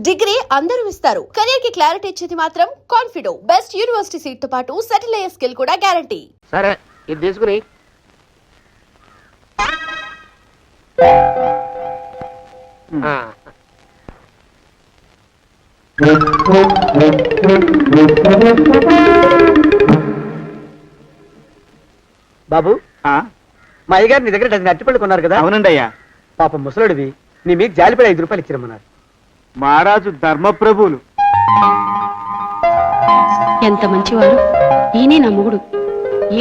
Degree అందరూ ఇస్తారు. Career కి క్లారిటీ ఇచ్చేది మాత్రం కాన్ఫిడో. బెస్ట్ యూనివర్సిటీ సీట్ తో పాటు సెటిల్ అయ్యే స్కిల్ కూడా గ్యారంటీ. సరే ఇది తీసుకుని బాబు మా అయ్యగారు నీ దగ్గర డజన్ అరటిపళ్ళు కొన్నారు కదా? అవునండి అయ్యా. పాపం ముసలుడివి, నీ మీకు జాలిపడి 5 రూపాయలు ఇచ్చిరమ్మన్నారు. మహారాజు ధర్మప్రభువులు. ఎంత మంచివారు. ఈయనే నా మొగుడు.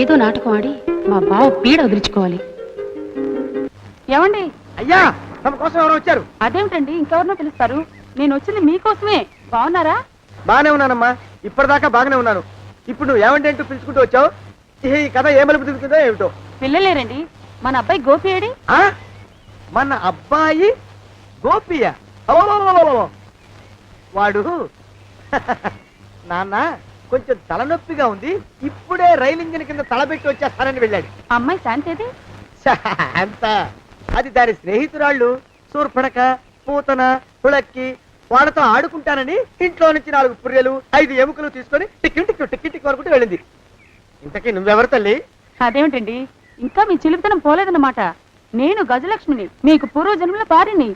ఏదో నాటకం ఆడి మా బావ పీడ వదిలించుకోవాలి. ఏమండి? అయ్యా, తమ కోసం ఎవరో వచ్చారు. అదేమిటండి, ఇంకెవరినో పిలుస్తారు? నేను వచ్చింది మీకోసమే. బాగున్నారా? బాగానే ఉన్నానమ్మా, ఇప్పటిదాకా బాగానే ఉన్నాను. ఇప్పుడు నువ్వు ఏమంటే అంటూ పిలుచుకుంటూ వచ్చావు. ఈ కథ ఏ మలుపు తిరుగుతుందో ఏమిటో. పిల్లలేరండి. మన అబ్బాయి గోపి ఏడి? మన అబ్బాయి గోపియ? వాడు నాన్న కొంచెం తలనొప్పిగా ఉంది, ఇప్పుడే రైలు ఇంజిన్ కింద తలబెట్టి వచ్చేస్తానని వెళ్ళాడు. అమ్మాయి శాంతేది? అంత అది దాని స్నేహితురాళ్ళు సూర్పడక, పూతన, పుళక్కి వాళ్ళతో ఆడుకుంటానని ఇంట్లో నుంచి 4 పుర్రెలు 5 ఎముకలు తీసుకొని టిక్కి టిక్కి టిక్కి టిక్కి వరకు వెళ్ళింది. ఇంతకీ నువ్వెవరు తల్లి? అదేమిటండి, ఇంకా మీ చిలుపుతనం పోలేదన్నమాట. నేను గజలక్ష్మిని, మీకు పూర్వజన్మల భార్యని.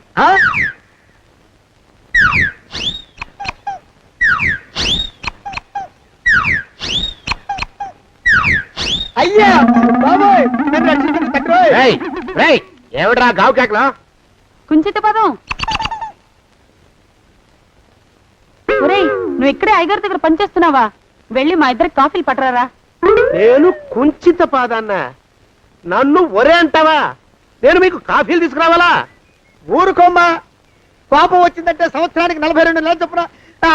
అయ్యా బాబోయ్, నన్ను రక్షించండి తండ్రోయ్. ఏమిట్రా గావు కేకలో? కుంచిత పదం. ఒరేయ్, నువ్వు ఇక్కడే అయ్యగారి దగ్గర పనిచేస్తున్నావా? వెళ్ళి మా ఇద్దరికి కాఫీలు పట్టరారా. నేను కుంచిత పాదాన్న, నన్ను ఒరే అంటావా? నేను మీకు కాఫీలు తీసుకురావాలా? ఊరుకోమ్మా, పాపం వచ్చిందంటే సంవత్సరానికి 42 నెలలు చొప్పున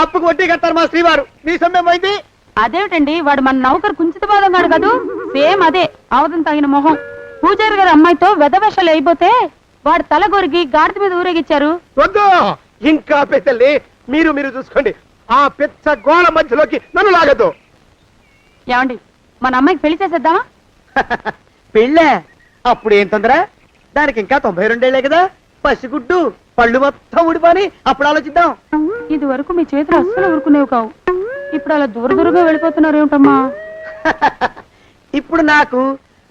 అప్పుకు వడ్డీ కట్టారు మా శ్రీవారు. నీ సొమ్మేం పోయింది? అదేమిటండి, వాడు మన నౌకరు కుంచిత పాదం గాడు కదూ. సేమ్ అదే, ఆవుదం తగిన మొహం. పూజారి గారి అమ్మాయితో వెధవేషాలు అయిపోతే వాడు తల గొరిగి గాడిద మీద ఊరేగిచ్చారు. వద్దు, ఇంకా పెద్దల్ని మీరు చూసుకోండి. ఆ పెద్ద గోళ మధ్యలోకి నన్ను లాగద్దు. ఏమండి, మన అమ్మాయికి పెళ్లి చేసేద్దామా? పెళ్ళే? అప్పుడు ఏం తొందర? దానికి ఇంకా 92 కదా. పసిగుడ్డు పళ్ళు మొత్తం ఊడిపోని అప్పుడు ఆలోచిద్దాం. ఇది వరకు మీ చేతులు అస్సలు ఊరుకునేవి కావు. ఇప్పుడు అలా దూరంగా వెళ్ళిపోతున్నారు ఏమిటమ్మా? ఇప్పుడు నాకు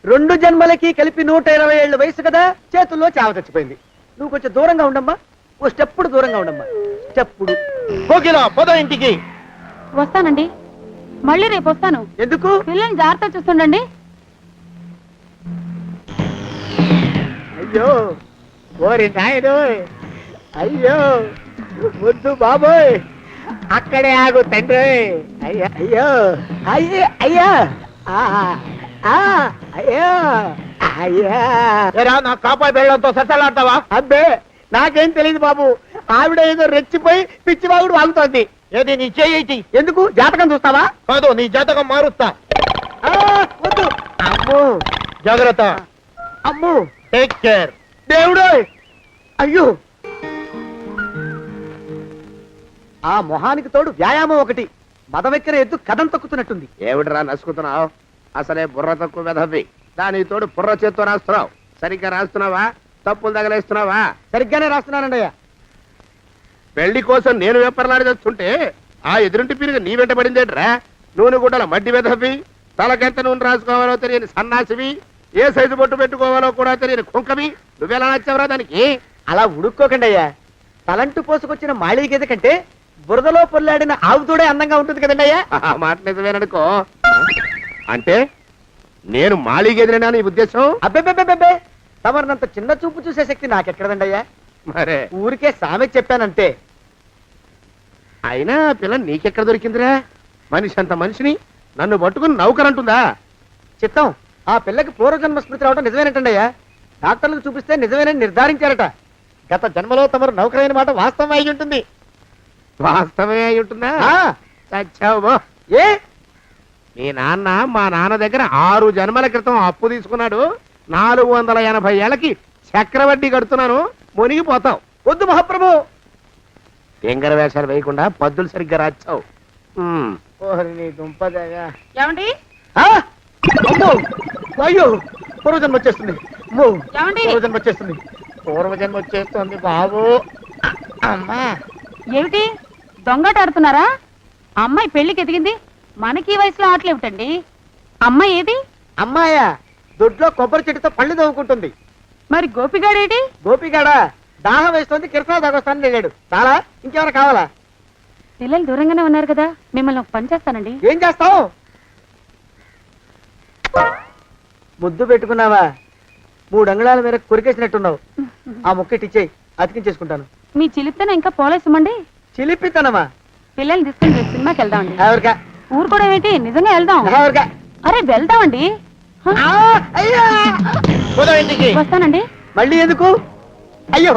2 జన్మలకి కలిపి 120 ఏళ్ళ వయసు కదా, చేతుల్లో చావ చచ్చిపోయింది. నువ్వు కొంచెం దూరంగా ఉండమ్మా, ఓ స్టెప్పుడు దూరంగా ఉండమ్మా. స్టెప్పుడు పోదా ఇంటికి. వస్తానండి, మళ్ళీ రేపు వస్తాను. ఎందుకు? పిల్లల్ని జాగ్రత్త చూస్తుండండి. అయ్యో ఓరి నాయుడు, అయ్యో వద్దు బాబోయ్, అక్కడే ఆగు తండ్రి. అయ్యా అయ్యో అయ్యో అయ్యా అయ్యో అయ్యా. నా కాపాయి బెళ్ళంతో సత్తలాడతావా? అబ్బే, నాకేం తెలియదు బాబు. ఆవిడ ఏదో రెచ్చిపోయి పిచ్చి బాగుడు వాగుతోంది. ఏది నీ చేయి? ఎందుకు? జాతకం చూస్తావా? కాదు, నీ జాతకం మారుస్తా. వద్దు. అమ్మో, జాగ్రత్త. అమ్మో, టేక్ కేర్. దేవుడు. అయ్యో, ఆ మొహానికి తోడు వ్యాయామం ఒకటి. మదవెక్కర ఎద్దు కథం తొక్కుతున్నట్టుంది. ఏమిటిరా నసుకుతున్నావు? అసలే బుర్ర తక్కువ వెధవి. దాని తోడు బుర్ర చేత్తో రాస్తున్నావు. సరిగ్గా రాస్తున్నావా? తప్పులు తగలేస్తున్నావా? సరిగ్గానే రాస్తున్నానండి అయ్యా. పెళ్లి కోసం నేను వెప్పర్లాడి చేస్తుంటే ఆ ఎదురింటి పీరుగా నీ వెంట పడిందేట్రా? నూనె గుడ్డల మడ్డి వెధవి, తలకెంత నూనె రాసుకోవాలో తెలియని సన్నాసివి, ఏ సైజు బొట్టు పెట్టుకోవాలో కూడా తెలియని కుంకవి. నువ్వెలా నచ్చావురా దానికి? అలా ఉడుక్కోకండి అయ్యా. తలంటు పోసుకొచ్చిన మాళీ గేదె కంటే బురదలో పొల్లాడిన ఆవు తోడే అందంగా ఉంటుంది కదండి అయ్యా. ఆ మాట నిజమేననుకో. అంటే నేను మాళీగెదిరినా నీ ఉద్దేశం? అబ్బెబ్బెబ్బెబ్బే, తమరినంత చిన్న చూపు చూసే శక్తి నాకెక్కడదండి అయ్యా. మరే ఊరికే సామె చెప్పానంతే. అయినా పిల్ల నీకెక్కడ దొరికిందిరా? మనిషి అంత మనిషిని నన్ను పట్టుకుని నౌకరంటుందా? చిత్తం, ఆ పిల్లకి పూర్వజన్మ స్మృతి రావడం నిజమేనటండి అయ్యా. డాక్టర్లకు చూపిస్తే నిజమేనని నిర్ధారించారట. గత జన్మలో తమరు నౌకరైన మాట వాస్తవం అయి ఉంటుంది. వాస్తవమే అయి ఉంటుందా? చచ్చావు. ఏ? మీ నాన్న మా నాన్న దగ్గర 6 జన్మల క్రితం అప్పు తీసుకున్నాడు. 480 ఏళ్ళకి చక్రవడ్డీ కడుతున్నాను. మునిగిపోతావు. వద్దు మహాప్రభు. ఎంగర వేషాలు వేయకుండా పద్దులు సరిగ్గా రాచావు. ఏమండి? అయ్యో, పూర్వజన్మ వచ్చేస్తుంది. ఏమండి? పూర్వజన్మ వచ్చేస్తుంది. పూర్వజన్మ వచ్చేస్తుంది బాబు. అమ్మా, ఏమిటి దొంగట ఆడుతున్నారా? అమ్మాయి పెళ్లికి ఎదిగింది, మనకి ఈ వయసులో ఆటలేమిటండి? అమ్మాయి ఏది? అమ్మాయ దొడ్లో కొబ్బరి చెట్టుతో పళ్ళు తవ్వుకుంటుంది. మరి గోపిగాడేటి? గోపిగాడ దాహం వేస్తుంది, కిరసా తాగొస్తానని వెళ్ళాడు. చాలా ఇంకెవరు కావాలా? పిల్లలు దూరంగానే ఉన్నారు కదా, మిమ్మల్ని ఒక పని చేస్తానండి. ఏం చేస్తావు? ముద్దు పెట్టుకున్నావా? 3 అంగుళాల మేర కొరికేసినట్టున్నావు. ఆ ముక్కటిచ్చేయి, అతికించేసుకుంటాను. మీ చిలిపితేనే ఇంకా పోలేసమండి. చిలిపితనమా? పిల్లల్ని తీసుకుని రేపు సినిమాకి వెళ్దామండి. ఎవరికా? ఊరు కూడా ఏంటి, నిజంగా వెళ్దాం. ఎవరికా? అరే వెళ్దామండి. ఆ, అయ్యా! పోదాం ఇంటికి. వస్తానండి. మళ్ళీ ఎందుకు? అయ్యో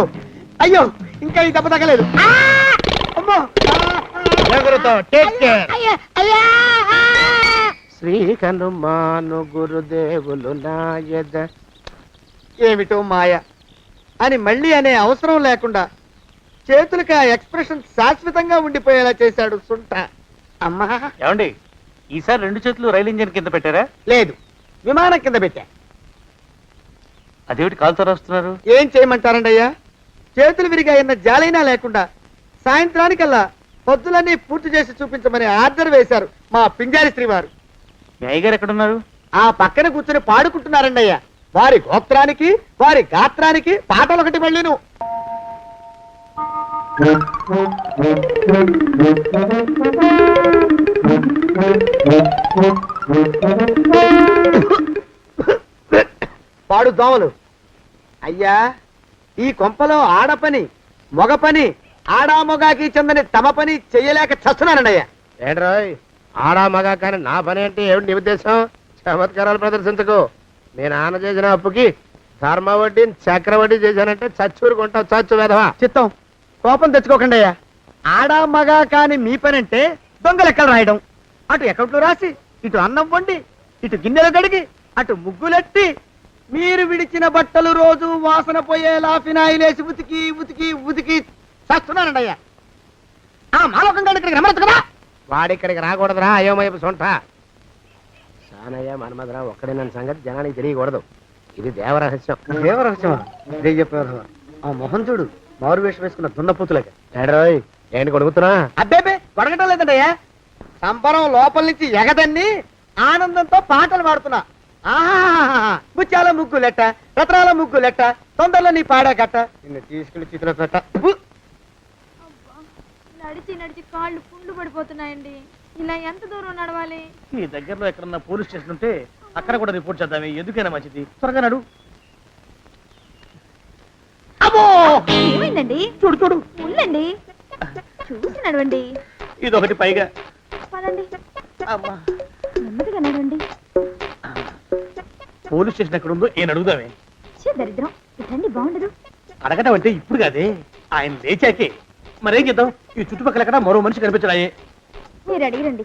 అయ్యో, ఇంకా ఈ దెబ్బ తగ్గలేదు. ఆ! అమ్మో! శ్రీ హనుమాను గురుదేవులు నాయద. ఏమిటో మాయ అని మళ్ళీ అనే అవసరం లేకుండా చేతులకి ఆ ఎక్స్ప్రెషన్ శాశ్వతంగా ఉండిపోయేలా చేశాడు సుంట. అమ్మా! ఏమండి, ఈసారి 2 చేతులు రైలు ఇంజిన్ కింద పెట్టారా? లేదు, విమానం కింద పెట్టా. అదేమిటి కాలుతో రాస్తున్నారు? ఏం చేయమంటారండి అయ్యా? చేతులు విరిగాయన్న జాలైనా లేకుండా సాయంత్రానికల్లా పొద్దులన్నీ పూర్తి చేసి చూపించమని ఆర్డర్ వేశారు మా పింజారి శ్రీ వారు. మీ అయ్యగారు ఎక్కడున్నారు? ఆ పక్కన కూర్చొని పాడుకుంటున్నారండి అయ్యా. వారి గోత్రానికి వారి గాత్రానికి పాటలు ఒకటి మళ్ళీను. పాడు దోమలు. అయ్యా, ఈ కొంపలో ఆడపని మగ పని ఆడామొగాకి చెందని తమ పని చెయ్యలేక చస్తున్నానండి అయ్యా. ఏంట్రోయ్, ఆడా మగా కానీ నా పని అంటే ఏమిటి నీ ఉద్దేశం? చమత్కారాలు ప్రదర్శించకు. మీ నాన్న చేసిన అప్పుకి ధర్మ వడ్డీ చక్రవడ్డీ చేశానంటే చచ్చూరుకుంటావు, చచ్చు వేధవా. చిత్తం, కోపం తెచ్చుకోకండి అయ్యా. ఆడా మగా కాని మీ పని అంటే దొంగ లెక్కలు రాయడం. అటు అకౌంట్లో రాసి, ఇటు అన్నం వండి, ఇటు గిన్నెలు కడిగి, అటు ముగ్గులెట్టి, మీరు విడిచిన బట్టలు రోజు వాసన పోయేలా ఫినాయిలేసి ఉతికి ఉతికి ఉతికి చేస్తున్నానండి అయ్యా. ఆ మాలోకం గడి ఇక్కడికి రమ్మచ్చు కదా. వాడిక్కడికి రాకూడదురా అయోమయపు సొంట. సానయ్య మన్మధరా ఒక్కడే నన్ను సంగతి జనానికి తెలియకూడదు. ఇది దేవరహస్యం. దేవరహస్యమా? ఇదే చెప్పారు. ఆ మొహం చూడు, మారు వేషం వేసుకున్న దున్నపోతులకి. ఏడ్రోయ్, ఏంటి కొడుకుతున్నా? అబ్బేబే కొడగటం లేదండయ్యా. సంబరం లోపల నుంచి ఎగదన్ని ఆనందంతో పాటలు పాడుతున్నా. ఆహా, ముత్యాల ముగ్గు లెట్ట, రత్నాల ముగ్గు లెట్ట, తొందరలో నీ పాడా కట్ట, నిన్ను తీసుకెళ్లి చేతిలో పెట్ట. నడిచి నడిచి కాళ్ళు పుండ్లు పడిపోతున్నాయండి. ఇలా ఎంత దూరం నడవాలి? ఈ దగ్గరలో ఎక్కడన్నా పోలీస్ స్టేషన్ ఉంటే అక్కడ కూడా రిపోర్ట్ చేద్దామే, ఎందుకైనా మంచిది. త్వరగా నడు. అమ్మో! ఏమైందండి? చూడు చూడు. ఉండండి, చూసి నడవండి. ఇదొకటి పైగా. పదండి, అమ్మా, నెమ్మదిగా నడవండి. పోలీస్ స్టేషన్ ఎక్కడ ఉందో ఏం అడుగుదామే. ఛీ, దరిద్రం. ఇటండి బాగుండదు. అడగటం అంటే ఇప్పుడు కాదే, ఆయన లేచాకే. మరేం చేద్దాం, ఈ చుట్టుపక్కల ఎక్కడ మరో మనిషి కనిపించడాయే. మీరు అడిగిరండి.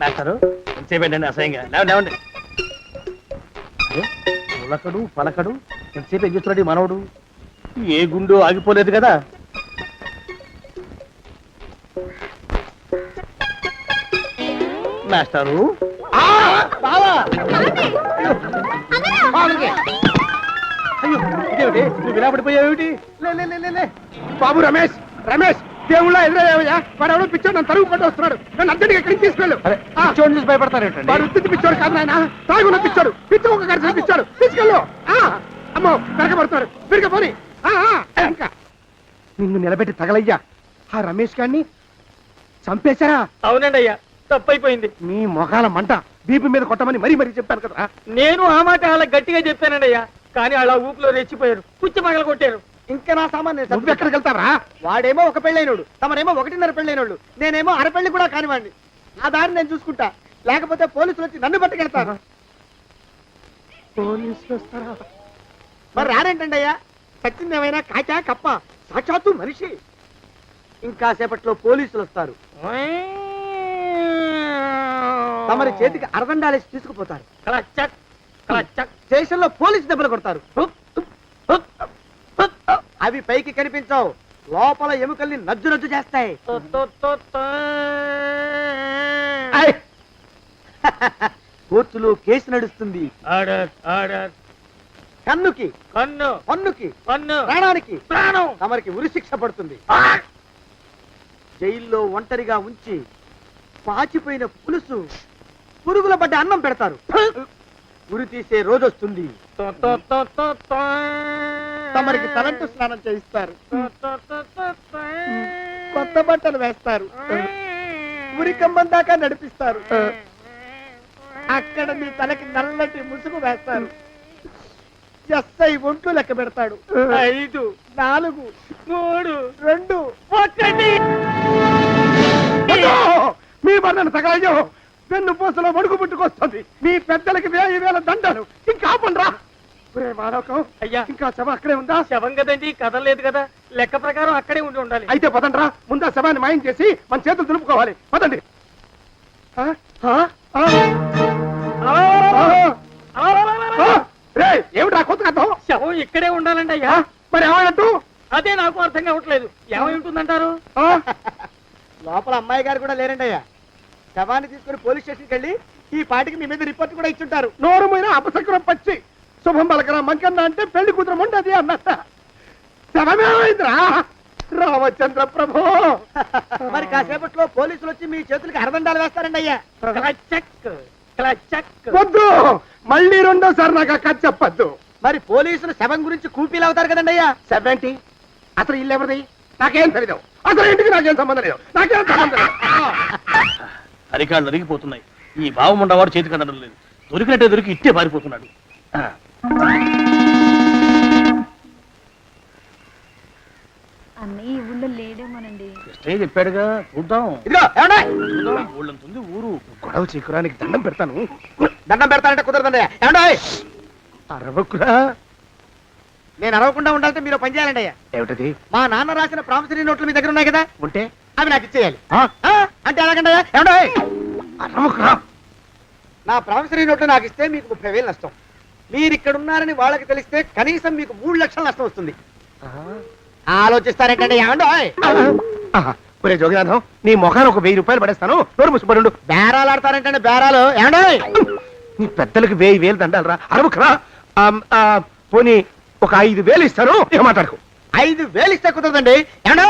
మాస్టారు ఎంతసేపండి అసహ్యంగా. లేవండి లేవండి. అదే పులకడు పలకడు, ఎంతసేపు ఏం చేస్తున్నాడు ఈ మనవడు? ఏ గుండు ఆగిపోలేదు కదా. మాస్టారు, అయ్యో ఇదేమిటి, నువ్వు ఇలా పడిపోయావేమిటి? లే లే లే లే. బాబు రమేష్, రమేష్ దేవుళ్ళ ఎదురయ్యా. వాడు ఎవడో పిచ్చోడు నన్ను తరుగు కొట్టు వస్తున్నాడు. నన్ను అర్జెంట్గా ఎక్కడికి తీసుకెళ్ళు. పిచ్చోడిని చూసి భయపడతారేంటండి? వాడు ఉత్తి పిచ్చోడు కాదు నాయన, తాగున్న పిచ్చోడు. పిచ్చి ఒక గడిచిన పిచ్చోడు. తీసుకెళ్ళు. అమ్మో వెనకబడుతున్నాడు. విరిగా పోని. ఇంకా నిన్ను నిలబెట్టి తగలయ్యా. ఆ రమేష్ గారిని చంపేశారా? అవునండి అయ్యా, తప్పైపోయింది. మీ మొఖాల మంట. బీపీ మీద కొట్టమని మరీ మరీ చెప్పాను కదా. నేను ఆ మాట అలా గట్టిగా చెప్పానండి అయ్యా, కానీ అలా ఊపిలో రెచ్చిపోయారు, పుచ్చి పగల కొట్టారు. ఇంకా నా సామాన్ నువ్వు ఎక్కడికి వెళ్తావరా? వాడేమో ఒక పెళ్ళైనోడు, తమరేమో 1.5 పెళ్ళైనోడు, నేనేమో అరపెళ్ళి కూడా కానివ్వండి. ఆ దారి నేను చూసుకుంటా, లేకపోతే పోలీసులు వచ్చి నన్ను పట్టుకెళ్తారు. పోలీసులు వస్తారా? మరి రారేంటండి అయ్యా, సచ్చింది ఏమైనా కాచా కప్ప, సాక్షాత్తు మనిషి. ఇంకా సేపట్లో పోలీసులు వస్తారు, తమరి చేతికి అరదండాలేసి తీసుకుపోతారు. స్టేషన్ లో పోలీసు దెబ్బలు కొడతారు. అవి పైకి కనిపించవు, లోపల ఎముకల్ని నజ్జు నజ్జు చేస్తాయి. ఆయ్. కోర్టులో కేసు నడుస్తుంది. Order order. కన్నుకి కన్ను పన్నుకి కన్ను ప్రాణానికి ప్రాణం. తమరికి ఉరి శిక్ష పడుతుంది. జైల్లో ఒంటరిగా ఉంచి పాచిపోయిన పులుసు, పురుగుల పడ్డ అన్నం పెడతారు. ఉరి తీసే రోజు వస్తుంది. తమరికి తలంటు స్నానం చేయిస్తారు, కొత్త బట్టలు వేస్తారు, ఉరి కంబం దాకా నడిపిస్తారు. అక్కడ మీ తలకి నల్లటి ముసుగు వేస్తారు. ఎస్ఐ ఒంట్లు లెక్క పెడతాడు. 5 4 3 2 1. మీ బంధన సగాయో పెన్ను పూసలో మడుగు పుట్టుకొస్తుంది. మీ పెద్దలకి 1000 దండలు. ఇంకా ఆపండ్రా. మానవకం అయ్యా. ఇంకా శవం అక్కడే ఉందా? శవం కదండి, కదలేదు కదా, లెక్క ప్రకారం అక్కడే ఉండి ఉండాలి. అయితే పదండ్రా, ముందా శవాన్ని మాయం చేసి మన చేతులు దులుపుకోవాలి. పదండి. ఆ? ఆ? ఆ? ఆ? రేయ్, ఏమిటా కొత్త కథం? శవం ఇక్కడే ఉండాలండి అయ్యా. మరి ఏమన్నట్టు? అదే నాకు అర్థం కావట్లేదు. ఏమై ఉంటుందంటారు? లోపల అమ్మాయి గారు కూడా లేరండి అయ్యా. శవాన్ని తీసుకుని పోలీస్ స్టేషన్కి వెళ్ళి ఈ పాటికి మీ మీద రిపోర్ట్ కూడా ఇచ్చుంటారు. నోరు మీద అపశకునం పచ్చి శుభం పలకరా మంకన్న అంటే పెళ్లి కూతురు ఉండదు అన్నట్ట. శవమేమైందిరా రామచంద్ర ప్రభు. మరి కాసేపట్లో పోలీసులు వచ్చి మీ చేతులకి అరదండాలు వేస్తారండి అయ్యా. క్లచక్ క్లచక్. వద్దు, మళ్ళీ రెండోసారి నాకు ఆ కథ చెప్పద్దు. మరి పోలీసులు శవం గురించి కూపీలు అవుతారు కదండి అయ్యా. 70 అసలు ఇల్లు ఎవరిది? నాకేం తెలీదు. అసలు ఇంటికి నాకేం సంబంధం లేదు. నాకేం సంబంధం లేదు. అరికాళ్ళు అరిగిపోతున్నాయి. ఈ భావం ఉండవాడు చేతికి అందడం లేదు. దొరికినట్టే దొరికి ఇట్టే పారిపోతున్నాడు. అన్నయ్య ఈ ఊళ్ళో లేడేమోనండి. కృష్ణయ్య చెప్పాడుగా, చూద్దాం. ఇదిగో ఏమండి? చూద్దాం, ఊళ్ళంతుంది ఊరు. గొడవ చీకురానికి దండం పెడతాను. దండం పెడతానంటే కుదరదండి అయ్యా. ఏమండి? అరవకురా. నేను అరవకుండా ఉండాలంటే మీరు పని చేయాలండి అయ్యా. ఏమిటది? మా నాన్న రాసిన ప్రామిసరీ నోట్లు మీ దగ్గర ఉన్నాయి కదా, ఉంటే అవి నాకు ఇచ్చేయాలి. ఆ? అంటే ఎలాగండి అయ్యా? ఏమండి? అరవకురా. నా ప్రామిసరీ నోట్లు నాకు ఇస్తే మీకు 30,000 నష్టం. మీరు ఇక్కడ ఉన్నారని వాళ్ళకి తెలిస్తే కనీసం మీకు 3 లక్షల నష్టం వస్తుంది. ఆలోచిస్తారేంటండి? ఏమండి? ఒరే జోగినాథం, నీ మొఖాన్ని ఒక 1000 రూపాయలు పడేస్తాను. నోరు ముసుపడు. బేరాలు ఆడతారేంటండి? బేరాలు ఏమండి? నీ పెద్దలకు 1000 దండాలరా. అరవకురా. పోనీ ఒక 5000 ఇస్తాను. ఏం మాట్లాడుకో. 5,000 ఇస్తే కుదరదండి. ఏమండి?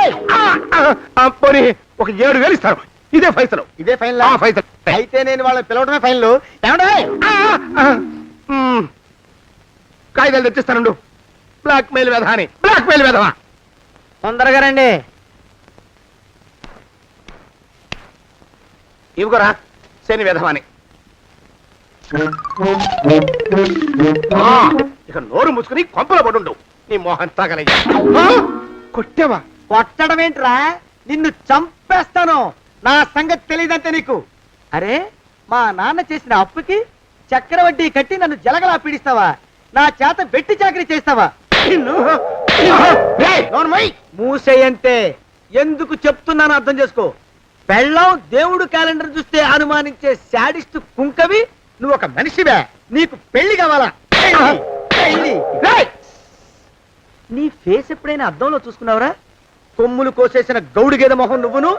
పోనీ ఒక 7000 ఇస్తాను. ఇదే ఫైసలు. ఇదే ఫైన్. ఫైసలు. అయితే నేను వాళ్ళని పిలవడమే ఫైన్లు. ఏమండి? కాగితాలు తెచ్చిస్తాను. బ్లాక్ మెయిల్ వెధవా అని. బ్లాక్ మెయిల్ వెధవా. తొందరగా రండి. ఇవ్వరా శని వెధవాని. ఇక నోరు మూసుకుని కొంపలో పడుండు. నీ మోహన్ తాగలయ్యా. కొట్టావా? కొట్టడం ఏంట్రా? నిన్ను చంపేస్తాను. నా సంగతి తెలియదంటే నీకు. అరే, మా నాన్న చేసిన అప్పుకి చక్రవడ్డీ కట్టి నన్ను జలగలా పీడిస్తావా? నా చేత వెట్టి చాకరీ చేస్తావా? మూసేయంతే. ఎందుకు చెప్తున్నాను అర్థం చేసుకో. పెళ్ళం దేవుడు క్యాలెండర్ చూస్తే అనుమానించే శాడిస్ట్ కుంకవి నువ్వు ఒక మనిషివే. నీకు పెళ్లి కావాలా? పెళ్లి. నీ ఫేస్ ఎప్పుడైనా అద్దంలో చూసుకున్నావురా? కొమ్ములు కోసేసిన గౌడు గేదె మొహం నువ్వును.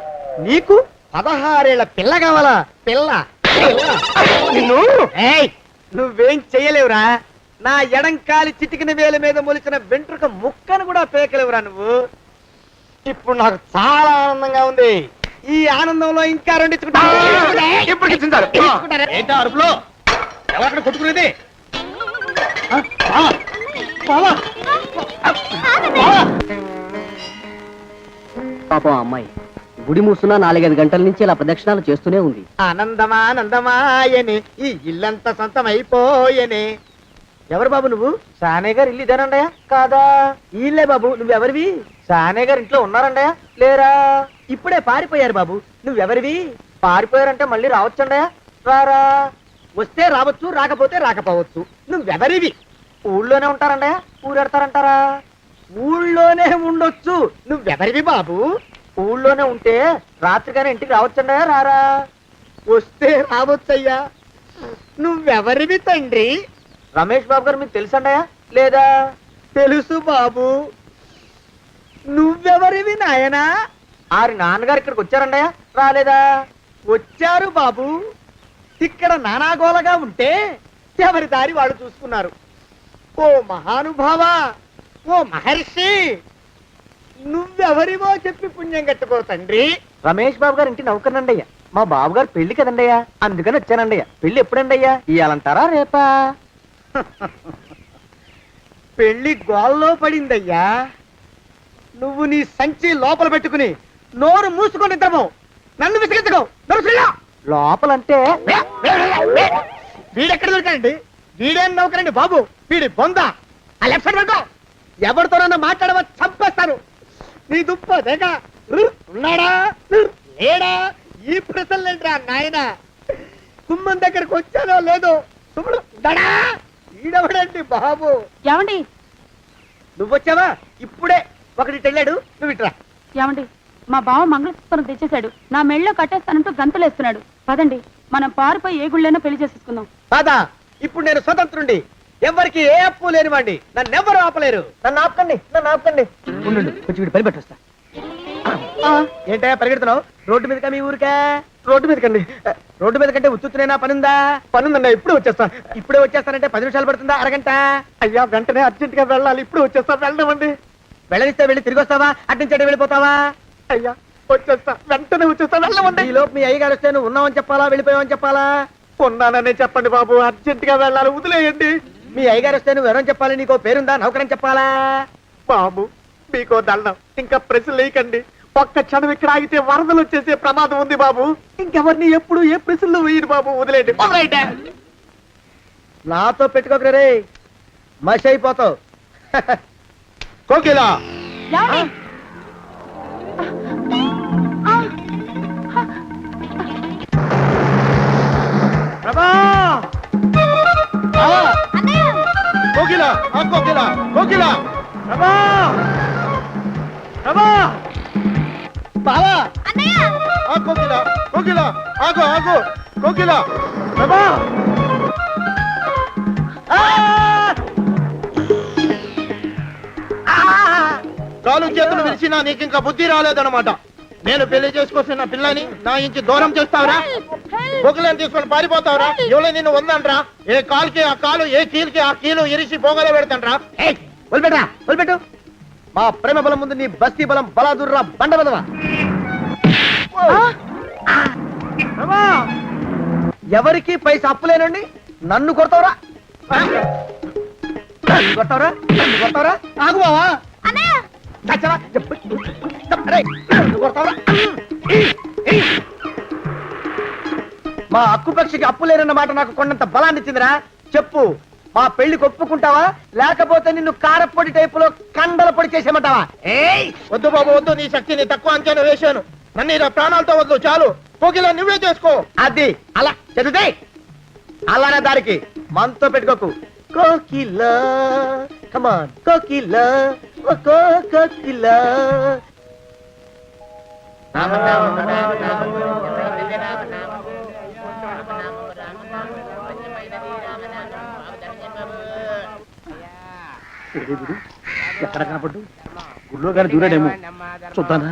నీకు 16 ఏళ్ల పిల్ల కావాలా? పిల్ల. నిన్ను నువ్వేం చెయ్యలేవురా. నా ఎడంకాలి చిటికిన వేల మీద మొలిచిన వెంట్రుక ముక్కను కూడా పేకలేవురా నువ్వు. ఇప్పుడు నాకు చాలా ఆనందంగా ఉంది. ఈ ఆనందంలో ఇంకా రెండించుకుంటా. ఏంటా అరుపులో? ఎవరక్కడ కొట్టుకునేది? పాపం అమ్మాయి గుడి మూసున్న 4-5 గంటల నుంచి ఇలా ప్రదక్షిణాలు చేస్తూనే ఉంది. ఆనందమానందమాయని ఈ ఇల్లంతా సొంతమైపోయని. ఎవరు బాబు నువ్వు? సానే గారు ఇల్లు ఇదేనండయా? కాదా? ఇల్లే బాబు. నువ్వెవరివి? సానే గారు ఇంట్లో ఉన్నారండయా? లేరా? ఇప్పుడే పారిపోయారు బాబు. నువ్వెవరివి? పారిపోయారంటే మళ్ళీ రావచ్చండయా? రారా. వస్తే రావచ్చు, రాకపోతే రాకపోవచ్చు. నువ్వెవరివి? ఊళ్ళోనే ఉంటారండయా? ఊరెడతారంటారా? ఊళ్ళోనే ఉండొచ్చు. నువ్వెవరివి బాబు? ఊళ్ళోనే ఉంటే రాత్రిగానే ఇంటికి రావచ్చండయా? రారా. వస్తే రావచ్చయ్యా. నువ్వెవరివి తండ్రి? రమేష్ బాబు గారు మీకు తెలుసండయా? లేదా? తెలుసు బాబు. నువ్వెవరివి నాయనా? ఆరి నాన్నగారు ఇక్కడికి వచ్చారండయ్య? రాలేదా? వచ్చారు బాబు. ఇక్కడ నానాగోలగా ఉంటే ఎవరి దారి వాళ్ళు చూసుకున్నారు. ఓ మహానుభావ, ఓ మహర్షి, నువ్వెవరివో చెప్పి పుణ్యం కట్టుకో తండ్రి. రమేష్ బాబు గారు ఇంటి నౌకర్నండయ్యా. మా బాబు గారు పెళ్లి కదండయ్యా, అందుకని వచ్చానండయ్యా. పెళ్లి ఎప్పుడండయ్యా? ఇయ్యాలంటారా రేపా? పెళ్లి గోల్లో పడిందయ్యా. నువ్వు నీ సంచి లోపల పెట్టుకుని నోరు మూసుకొని నిద్రపో. నన్ను విసిగించుకో. లోపలంటే వీడెక్కడ దొరికాడండి? వీడేం నౌకరండి బాబు, వీడి బొంద. ఆ లెఫ్ట్ సైడ్ పెట్టుకో. ఎవరితోనన్నా మాట్లాడవా చంపేస్తాను. నీ దుప్ప దేగ ఉన్నాడా లేడా? ఈ ప్రశ్నలేంట్రా నాయన. కుమ్మం దగ్గరకు వచ్చానో లేదో సుమ్ముడు దడా. ఈడవడండి బాబు. ఏమండి నువ్వొచ్చావా? ఇప్పుడే ఒకటి వెళ్ళాడు, నువ్వు ఇట్రా. ఏమండి, మా బావ మంగళసూత్రం తెచ్చేశాడు. నా మెళ్ళో కట్టేస్తానంటూ గంతులేస్తున్నాడు. పదండి, మనం పారిపోయి ఏ గుళ్ళైనా పెళ్లి చేసేసుకుందాం. కాదా? ఇప్పుడు నేను స్వతంత్రుండి, ఎవరికి ఏ అప్పు లేనివాడి. నన్ను ఎవరు ఆపలేరు. నన్ను ఆపకండి, నన్ను ఆపకండి. ఉండు, కొంచెం వీడు పని పెట్టొస్తా. ఏంటా పరిగెడుతున్నావు? రోడ్డు మీదకా మీ ఊరికా? రోడ్డు మీదకండి. రోడ్డు మీద కంటే ఉత్తునేనా? పనుందా? పనుందండి. ఇప్పుడే వచ్చేస్తా. ఇప్పుడే వచ్చేస్తానంటే 10 నిమిషాలు పడుతుందా? అరగంట? అయ్యా వెంటనే అర్జెంట్ గా వెళ్ళాలి. ఇప్పుడు వచ్చేస్తా. వెళ్ళమండి. వెళ్ళనిస్తే వెళ్ళి తిరిగి వస్తావా? అట్నుంచి వెళ్ళిపోతావా? అయ్యా వచ్చేస్తా, వెంటనే వచ్చేస్తా. వెళ్ళమండి. ఈ లోపు మీ అయ్యగారు వస్తే నువ్వు ఉన్నావని చెప్పాలా, వెళ్ళిపోయావని చెప్పాలా? ఉన్నాననే చెప్పండి బాబు, అర్జెంట్ గా వెళ్ళాలి, వదిలేయండి. మీ అయ్యగారు వస్తే నువ్వు ఎవరని చెప్పాలి? నీకో పేరుందా? నౌకరని చెప్పాలా? బాబు మీకో దండం, ఇంకా ప్రశ్న లేకండి. ఒక్క క్షణం ఇక్కడ ఆగితే వరదలు వచ్చేసే ప్రమాదం ఉంది బాబు. ఇంకెవరిని ఎప్పుడు ఏ ప్రశ్నలు వేయరు బాబు, వదిలేండి. నాతో పెట్టుకోకరే రే, మషి అయిపోతావు. కోకిలా ఏమండి? కోకిలా కోకిలా కోకిలా బావా కోకిలా కోకిలా ఆగు ఆగు కోకిలా కాలు చేతులు విరిచినా నీకు ఇంకా బుద్ధి రాలేదన్నమాట. నేను పెళ్లి చేసుకొస్తున్న పిల్లని నా ఇంటి దూరం చేస్తావురా? బొగ్గులను తీసుకొని పారిపోతావురా? ఎవరో నిన్ను ఉందంట్రా? ఏ కాలుకి ఆ కాలు, ఏ కీలుకి ఆ కీలు ఇరిసి పోగలో పెడతాంట్రా? వదిలిపెట్టరా, వదిలిపెట్టు. మా ప్రేమ బలం ముందు నీ బస్తీ బలం బలాదుర్రా బండ బలవా. ఎవరికి పైసా అప్పులేనండి నన్ను కొడతావురా? నన్ను కొడతావురా? నన్ను కొడతావురా? ఆగు బావా. చచ్చవా? అరే, నన్ను కొడతావురా? మా అక్కు పక్షికి అప్పు లేరన్న మాట నాకు కొండంత బలాన్ని ఇచ్చిందిరా. చెప్పు, మా పెళ్లికి ఒప్పుకుంటావా, లేకపోతే నిన్ను కారపొడి టైపులో కండల పొడి చేసేమంటావా? వద్దు బాబు వద్దు, నీ శక్తిని తక్కువ అంచనా వేశాను. నన్ను ఇలా ప్రాణాలతో వద్దు, చాలు. కోకిలా నువ్వే చేసుకో. అది అలా చదివితే అలానే దారికి మనతో పెట్టుకోకు. కోకిలా కమాన్ కోకిలా, ఓ కోకిలా. ఎక్కడ కనపడ్డు? గుళ్ళో కానీ దూరాడేమో, చూద్దానా?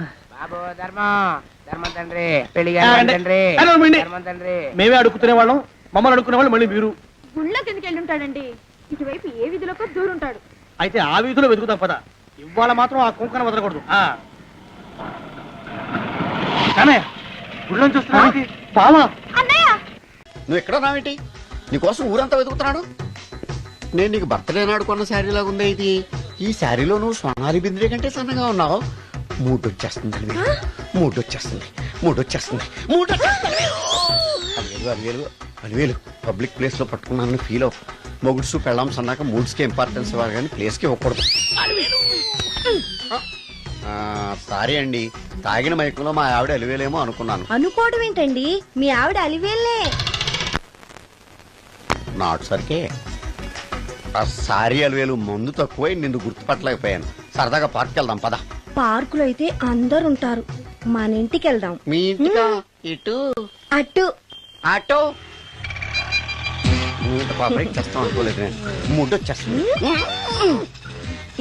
మేమే అడుగుతునే వాళ్ళం, మమ్మల్ని అడుక్కునే వాళ్ళు మళ్ళీ మీరు. గుళ్ళో కిందకి వెళ్ళి ఉంటాడండి. ఇటువైపు ఏ వీధిలోకి దూరుంటాడు. అయితే ఆ వీధిలో వెతుకుతాం పద. ఇవాళ మాత్రం ఆ కుంకన వదలకూడదు. గుళ్ళని చూస్తున్నా బావా. నువ్వు ఎక్కడ రావేంటి? నీకోసం ఊరంతా వెతుకుతున్నాడు. నేను నీకు బర్త్డే నాడు కొన్న శారీ లాగా ఉందే ఇది. ఈ శారీలో నువ్వు సోనాలి బింద్రే కంటే సన్నగా ఉన్నావు. మూడొచ్చేస్తుంది మూడొచ్చేస్తుంది మూడొచ్చేస్తుంది మూడొచ్చేస్తుంది. 10,000 పబ్లిక్ ప్లేస్ లో పట్టుకున్నాను ఫీల్ అవు. మొగుడ్సు పెళ్ళాం సన్నాక మూడ్స్కి ఇంపార్టెన్స్ ఇవ్వాలి కానీ ప్లేస్కి ఇవ్వకూడదు. సారీ అండి, తాగిన మైకంలో మా ఆవిడ అలివేలేమో అనుకున్నాను. అనుకోవడం ఏంటండి, మీ ఆవిడ అలివేలే. నాటు సరికే ఆ సారీ అలివేలు మందు తక్కువై నిన్ను గుర్తుపట్టలేకపోయాను. సరదాగా పార్క్ వెళ్దాం పద. పార్కులో అయితే అందరుంటారు, మన ఇంటికి వెళ్దాం. మీ ఇంటికా? ఇటు అటు ఆటో నువ్వు పాప చేస్తాం అనుకోలేదు. నేను మూడు వచ్చేస్తుంది.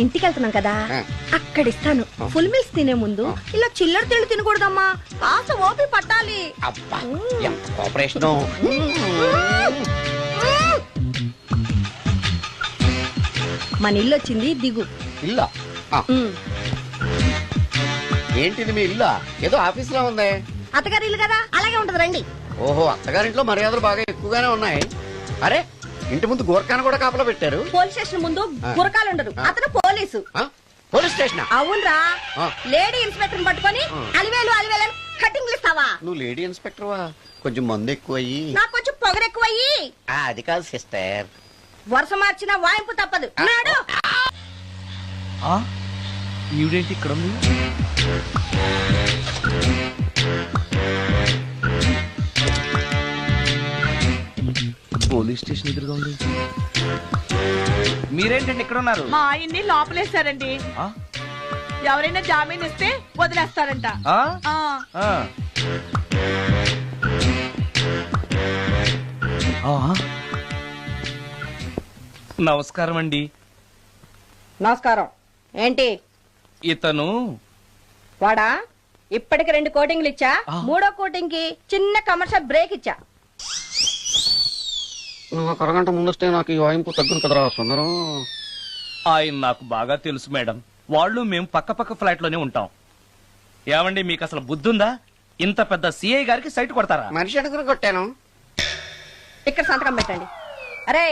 ఇంటికి వెళ్తున్నాం కదా ఆ. అక్కడ ఇస్తాను. ఫుల్ మీల్స్ తినే ముందు ఇలా చిల్లర తిళ్ళు తినకూడదమ్మా. కాస్త ఓపి పట్టాలి. అబ్బా ఎంత కోఆపరేషన్. మన ఇల్లు వచ్చింది, దిగు. ఇల్లా ఆ, ఏంటిది మీ ఇల్లా? ఏదో ఆఫీస్ లో ఉంది. అత్తగారి ఇల్లు కదా, అలాగే ఉంటది, రండి. ఓహో, అత్తగారింట్లో మర్యాదలు బాగా ఎక్కువగానే ఉన్నాయి. అరే, ఇంటి ముందు గోర్ఖాను కూడా కాపలా పెట్టారు. పోలీస్ స్టేషన్ ముందు గురకాలు ఉండదు, అతను పోలీసు. ఆ, పోలీస్ స్టేషన్. అవునరా, ఆ. లేడీ ఇన్స్పెక్టర్ పట్టుకొని అలివేలు అలివేలు కటింగ్లు ఇస్తావా? నువ్వు లేడీ ఇన్స్పెక్టర్ వా? కొంచెం మందు ఎక్కువయ్యి. నాకు కొంచెం పొగరెక్కువయ్యి. అది కాదు సిస్టర్. వరుస మార్చిన వాయింపు తప్పదు. నాడు ఈవిడేంటి ఇక్కడ ఉంది? పోలీస్ స్టేషన్ ఎదురుగా ఉంది. మీరేంటండి ఇక్కడ ఉన్నారు? మా ఆయన్ని లోపలేశారండి. ఆ? ఎవరైనా జామీన్ ఇస్తే వదిలేస్తారంట. ఆ? ఆ. ఆ. ఆ? నమస్కారం అండి. నమస్కారం. ఏంటి ఇతను వాడా? ఇప్పటికి 2 కోటింగ్లు ఇచ్చా, 3వ కోటింగ్ కి చిన్న కమర్షియల్ బ్రేక్ ఇచ్చా. నువ్వు ఒక అరగంట ముందొస్తే నాకు ఈ వాయింపు తగ్గును కదరా సుందరం. ఆయన నాకు బాగా తెలుసు మేడం. వాళ్ళు మేము పక్క ఫ్లాట్ లోనే ఉంటాం. ఏమండి, మీకు అసలు బుద్ధుందా? ఇంత పెద్ద సిఐ గారికి సైట్ కొడతారా? మనిషి అడుగును కొట్టాను. ఇక్కడ సంతకం పెట్టండి. అరే,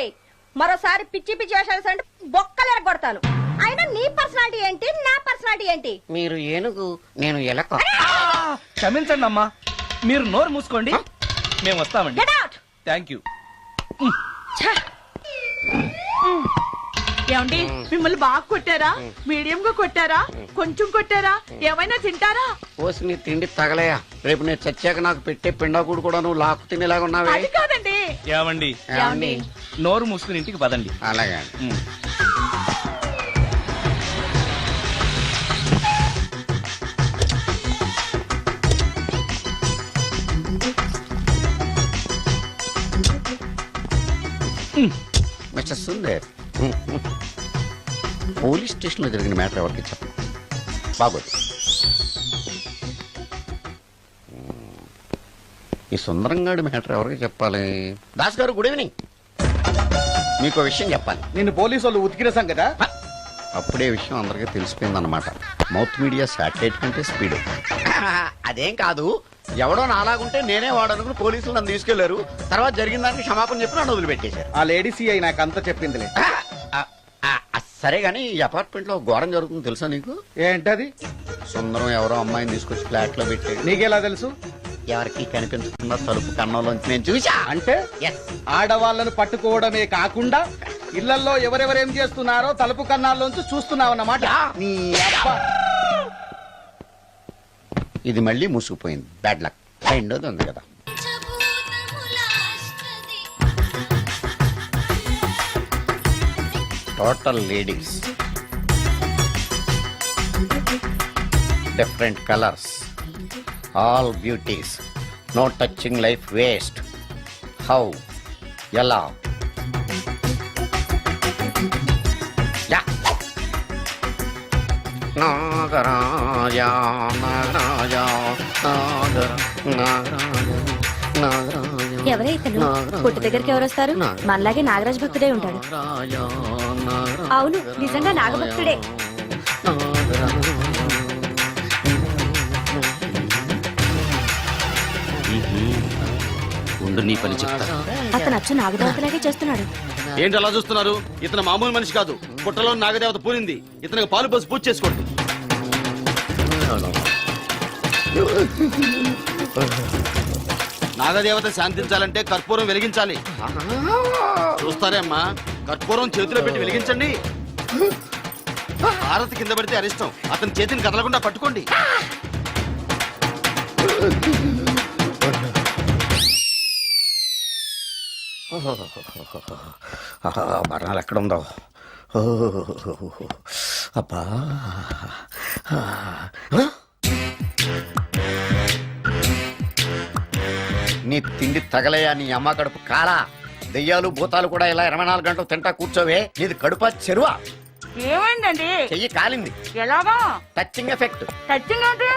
మరోసారి పిచ్చి పిచ్చి వేషాలు అంటే బొక్కలు ఎరగొడతాను. అయినా నీ పర్సనాలిటీ ఏంటి, నా పర్సనాలిటీ ఏంటి? మీరు ఏనుగు, నేను ఎలక. క్షమించండి అమ్మా, మీరు నోరు మూసుకోండి, మేము వస్తామండి. Get out! Thank you. ఏమండి, మిమ్మల్ని బాగా కొట్టారా, మీడియం గా కొట్టారా, కొంచెం కొట్టారా, ఏమైనా తింటారా? పోసి నీ తిండి తగలయా. రేపు నేను చచ్చాక నాకు పెట్టే పిండాకుడు కూడా నువ్వు లాక్కు తినేలాగా ఉన్నావే. అది కాదండి. ఏమండి, ఏమండి? నోరు మూసుకుని ఇంటికి పదండి. అలాగే. మిస్టర్ సుందర్, పోలీస్ స్టేషన్ లో జరిగిన మ్యాటర్ ఎవరికి చెప్పండి. బాగోదు. ఈ సుందరంగాడి మ్యాటర్ ఎవరికి చెప్పాలి? దాస్ గారు, గుడ్ ఈవినింగ్. మీకు విషయం చెప్పాలి. నిన్ను పోలీసు వాళ్ళు ఉతికిరేసాం కదా. అప్పుడే విషయం అందరికీ తెలిసిపోయిందన్నమాట. మౌత్ మీడియా శాటిలైట్ కంటే స్పీడ్. అదేం కాదు, ఎవడో నాలాగుంటే నేనే వాడనుకుని పోలీసులు నన్ను తీసుకెళ్లారు. తర్వాత జరిగిన దానికి క్షమాపణ చెప్పి నన్ను వదిలిపెట్టేశారు. ఆ లేడీ సిఐ నాకు అంతా చెప్పిందిలే. సరే గానీ ఈ అపార్ట్మెంట్ లో ఘోరం జరుగుతుంది తెలుసా నీకు? ఏంటది? సుందరం ఎవరో అమ్మాయిని తీసుకొచ్చి ఫ్లాట్ లో పెట్టాడు. నీకెలా తెలుసు? ఎవరికి కనిపించకుండా తలుపు కన్నంలోంచి నేను చూసా. అంటే Yes. ఆడవాళ్ళను పట్టుకోవడమే కాకుండా ఇళ్లలో ఎవరెవరేం చేస్తున్నారో తలుపు కన్నాల్లోంచి చూస్తున్నావన్నమాట. నీ అబ్బ. ఇది మళ్ళీ మూసుకుపోయింది. Bad luck. రెండోది ఉంది కదా. Total ladies, different colours, all beauties, no touching life waste. How, ఎలా? యా. నాగరాజ నాగరాజ నాగర నాగరాజ నాగరాజ. ఎవరైతను పుట్టి దగ్గరికి ఎవరు వస్తారు? మనలాగే నాగరాజ భక్తుడే ఉంటాడు. అవును, నిజంగా నాగభక్తుడే. ఉండు, నీ పని చెప్తా. అతను అచ్చు నాగదేవతలాగే చేస్తున్నాడు. ఏంటి అలా చూస్తున్నారు? ఇతను మామూలు మనిషి కాదు. పుట్టలో నాగదేవత పూరింది. ఇతనికి పాలు పోసి పూజ చేసుకోండి. నాగదేవత శాంతించాలంటే కర్పూరం వెలిగించాలి. చూస్తారే అమ్మా, కర్పూరం చేతిలో పెట్టి వెలిగించండి. హారతి కింద పడితే అరిష్టం. అతని చేతిని కదలకుండా పట్టుకోండి. మరణాలు ఎక్కడ ఉందో. అబ్బా, నీ తిండి తగలయా నీ అమ్మ కడుపు కాలా. దెయ్యాలు భూతాలు కూడా ఇలా 24 గంటలు తింటా కూర్చోవే. నీది కడుపా చెరువా? ఏమైందండి? చెయ్యి కాలింది. ఎలాగా? Touching effect. టచింగ్ అంటే?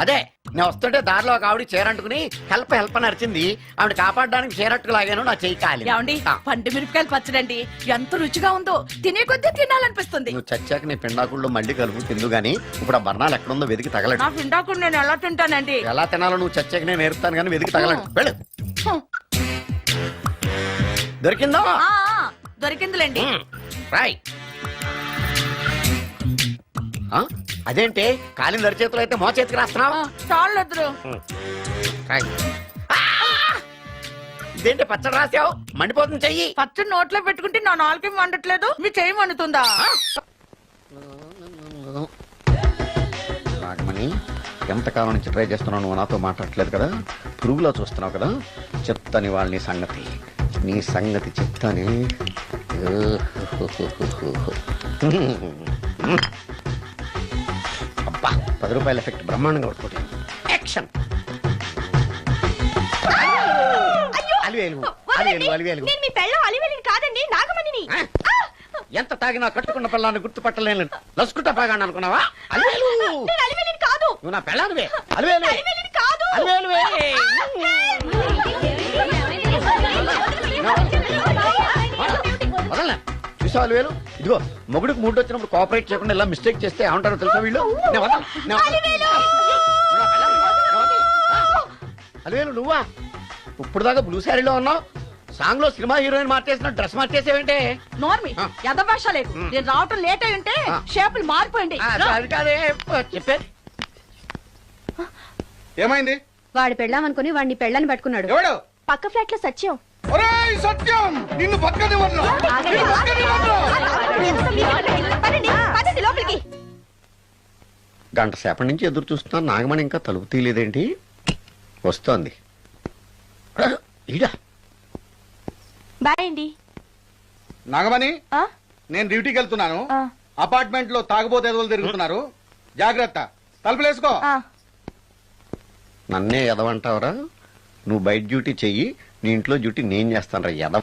అదే నేను వస్తుంటే దారిలో ఒక ఆవిడ చీరంటుకుని హెల్ప్ హెల్ప్ అని అరిచింది. ఆవిడ కాపాడడానికి చీరట్టుకు లాగాను, నా చెయ్యి కాలింది. ఏమండి, పండు మిరపకాయలు పచ్చడండి ఎంత రుచిగా ఉందో, తినే కొద్దీ తినాలనిపిస్తుంది. నువ్వు చచ్చాక నీ పిండాకుల్లో మళ్ళీ కలుపు తిందు గానీ ఇప్పుడు ఆ బర్ణాలు ఎక్కడుందో వెతికి తగలడు. నా పిండాకుడు నేను ఎలా తింటానండి? ఎలా తినాలో నువ్వు చచ్చాక నేను నేర్పుతాను కానీ వెతికి తగలడు. వెళ్ళు. దొరికిందా? దొరికిందిలేండి. రాయ్. అదేంటి కాలిన దరిచేతులు అయితే మో చేతికి రాస్తున్నావా? చాలు ఎదురు. ఇదేంటి పచ్చడి రాసావు? మండిపోతుంది చెయ్యి. పచ్చడి నోట్లో పెట్టుకుంటే నా నాలుగు వండట్లేదు, మీ చెయ్యి వండుతుందా? నాగమణి, ఎంతకాలం నుంచి ట్రై చేస్తున్నావు, నువ్వు నాతో మాట్లాడట్లేదు కదా, పురుగులో చూస్తున్నావు కదా, చెప్తాని వాళ్ళ నీ సంగతి చెప్తాని. అబ్బా, 10 రూపాయల ఎఫెక్ట్ బ్రహ్మాండంగా కొట్టుకోండి. యాక్షన్. అలివేలు. నేను మీ పెళ్ళం అలివేలిని కాదండి, నాగమణిని. ఎంత తాగినా కట్టుకున్న పిల్లాన్ని గుర్తుపట్టలేను. లసుకుంటా పాగాను అనుకున్నావా? అలివేలు. నేను అలివేలిని కాదు. నువ్వు నా పెళ్ళానివే. అలివేలు. అలివేలిని కాదు. అలివేలువే. వదలనా? చూసావు అలివేలు? ఇదిగో మొగుడికి మూడు వచ్చినప్పుడు కోఆపరేట్ చేయకుండా ఇలా మిస్టేక్ చేస్తే ఏమంటారో తెలుసా వీళ్ళు? అలివేలు నువ్వా? ఇప్పుడు దాకా బ్లూ శారీలో ఉన్నావు, సాంగ్ లో సినిమా హీరోయిన్ మార్చేసిన డ్రెస్ మార్చేసేవేంటే? నోర్మి, యథభాష లేదు. నేను రావటం లేట్ అయి ఉంటే షేపులు మారిపోయింది. అది కాదే చెప్పేది. ఏమైంది? వాడు పెళ్ళామనుకుని వాడిని పెళ్ళని పట్టుకున్నాడు. ఎవడు? పక్క ఫ్లాట్ లో సత్యం. ఒరేయ్ సత్యం, నిన్ను పక్కనివ్వను. పదండి లోపలికి. గంట సేపటి నుంచి ఎదురు చూస్తున్నా, నాగమణి ఇంకా తలుపు తీయలేదేంటి? వస్తోంది. ఈడా బాయ్ అండి. నాగమణి, ఆ? నేను డ్యూటీకి వెళ్తున్నాను. ఆ. అపార్ట్మెంట్ లో తాగుబోతే ఎదురు తిరుగుతున్నారు, జాగ్రత్త. తలుపులేసుకో. నన్నే ఎదవంటావరా? నువ్వు బయట డ్యూటీ చెయ్యి, నీ ఇంట్లో డ్యూటీ నేను చేస్తాను రా ఎదవ.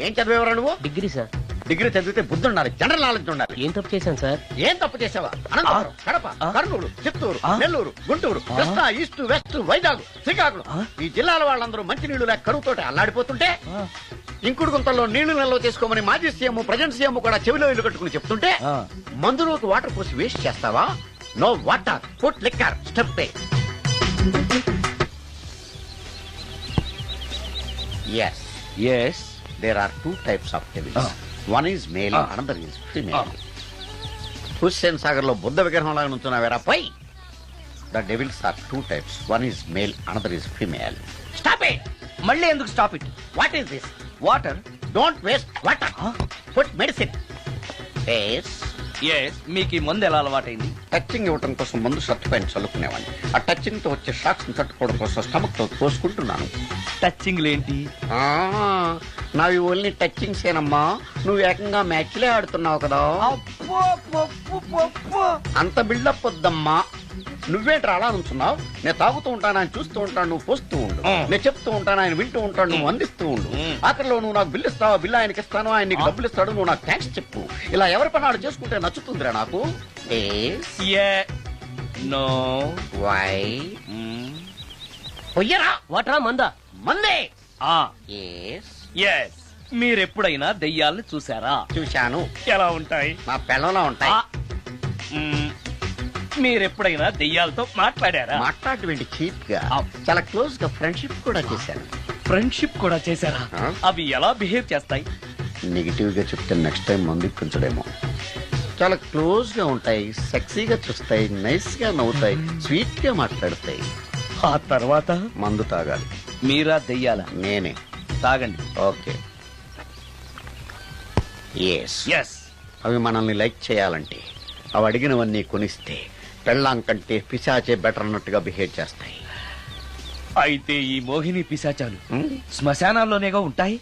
ఏం చదివేవరా నువ్వు? Degree sir. డిగ్రీ చదివితే బుద్ధి ఉండాలి, జనరల్ నాలెడ్జ్ ఉండాలి. ఏం తప్పు చేశాను సార్? ఏం తప్పు చేసావా? అనంతపురం, కడప, కర్నూలు, చిత్తూరు, నెల్లూరు, గుంటూరు, కృష్ణా, ఈస్ట్, వెస్ట్, వైజాగ్, శ్రీకాకుళం, ఈ జిల్లాల వాళ్ళందరూ మంచి నీళ్లు లేక కరువుతోటి అల్లాడిపోతుంటే, ఇంకుడు గుంతల్లో నీళ్లు నిల్వ చేసుకోమని మాజీ సీఎం, ప్రజెంట్ సీఎం కూడా చెవిలో ఇల్లు కట్టుకుని చెప్తుంటే, మందులోకి వాటర్ పోసి వేస్ట్ చేస్తావా? No water, food liquor, step. Yes, there are two types of devils. One is male, another is female. Hussain Sagar లో బుద్ధ విగ్రహం లాగా నుంచున్నావేరా పై? The devils are two types. One is male, another is female. Stop it! మళ్ళీ ఎందుకు stop it? What is this? Water. Don't waste water. Put medicine. Yes. మీకు ఈ మందు ఎలా అలవాటైంది? టచింగ్ ఇవ్వడం కోసం ముందు షర్ట్ పైన చల్లుకునేవాడిని. ఆ టచింగ్ తో వచ్చే షాక్స్ ని తట్టుకోవడం కోసం స్టమక్ తో కోసుకుంటున్నాను. టచింగ్ ఏంటి? నావి ఓన్లీ టచింగ్స్ ఏనమ్మా. నువ్వు ఏకంగా మ్యాచ్లే ఆడుతున్నావు కదా. అంత బిల్డప్ వద్దమ్మా. నువ్వేంటి అలా నుంచున్నావు? నేను తాగుతూ ఉంటాను, ఆయన చూస్తూ ఉంటాను, నువ్వు పోస్తూ ఉండు. నేను చెప్తూ ఉంటాను, ఆయన వింటూ ఉంటాడు, నువ్వు అందిస్తూ ఉండు. ఆఖరిలో నువ్వు నాకు బిల్లు ఇస్తావా, బిల్లు ఆయనకి ఇస్తాను, ఆయన నీకు డబ్బులు ఇస్తాడు, నువ్వు నాకు థ్యాంక్స్ చెప్పు. ఇలా ఎవరి పనాడు చేసుకుంటే నచ్చుతుందిరా నాకు. నో. వై? పొయ్యరా. వాటరా మందా? మందే. ఎస్. మీరెప్పుడైనా దెయ్యాలను చూసారా? చూశాను. ఎలా ఉంటాయి? నా పిల్లలా ఉంటాయి. మీరెప్పుడైనా దెయ్యాలతో మాట్లాడారా? మాట్లాడేంటి చీప్ గా, చాలా క్లోజ్ గా ఫ్రెండ్షిప్ కూడా చేశాను. ఫ్రెండ్షిప్ కూడా చేశారా? అవి ఎలా బిహేవ్ చేస్తాయి? నెగిటివ్ గా చెప్తే నెక్స్ట్ టైం మందు ఇప్పించడేమో. చాలా క్లోజ్ గా ఉంటాయి, సెక్సీగా చూస్తాయి, నైస్ గా నవ్వుతాయి, స్వీట్ గా మాట్లాడతాయి. ఆ తర్వాత మందు తాగాలి. మీరా దెయ్యాలా? నేనే. తాగండి. ఓకే. ఎస్. అవి మనల్ని లైక్ చేయాలంటే, అవి అడిగినవన్నీ కొనిస్తే, పెళ్ళాం కంటే పిశాచే బెటర్ అన్నట్టుగా బిహేవ్ చేస్తాయి. అయితే ఈ మోహిని పిశాచాలు శ్మశానాల్లోనేగా ఉంటాయి?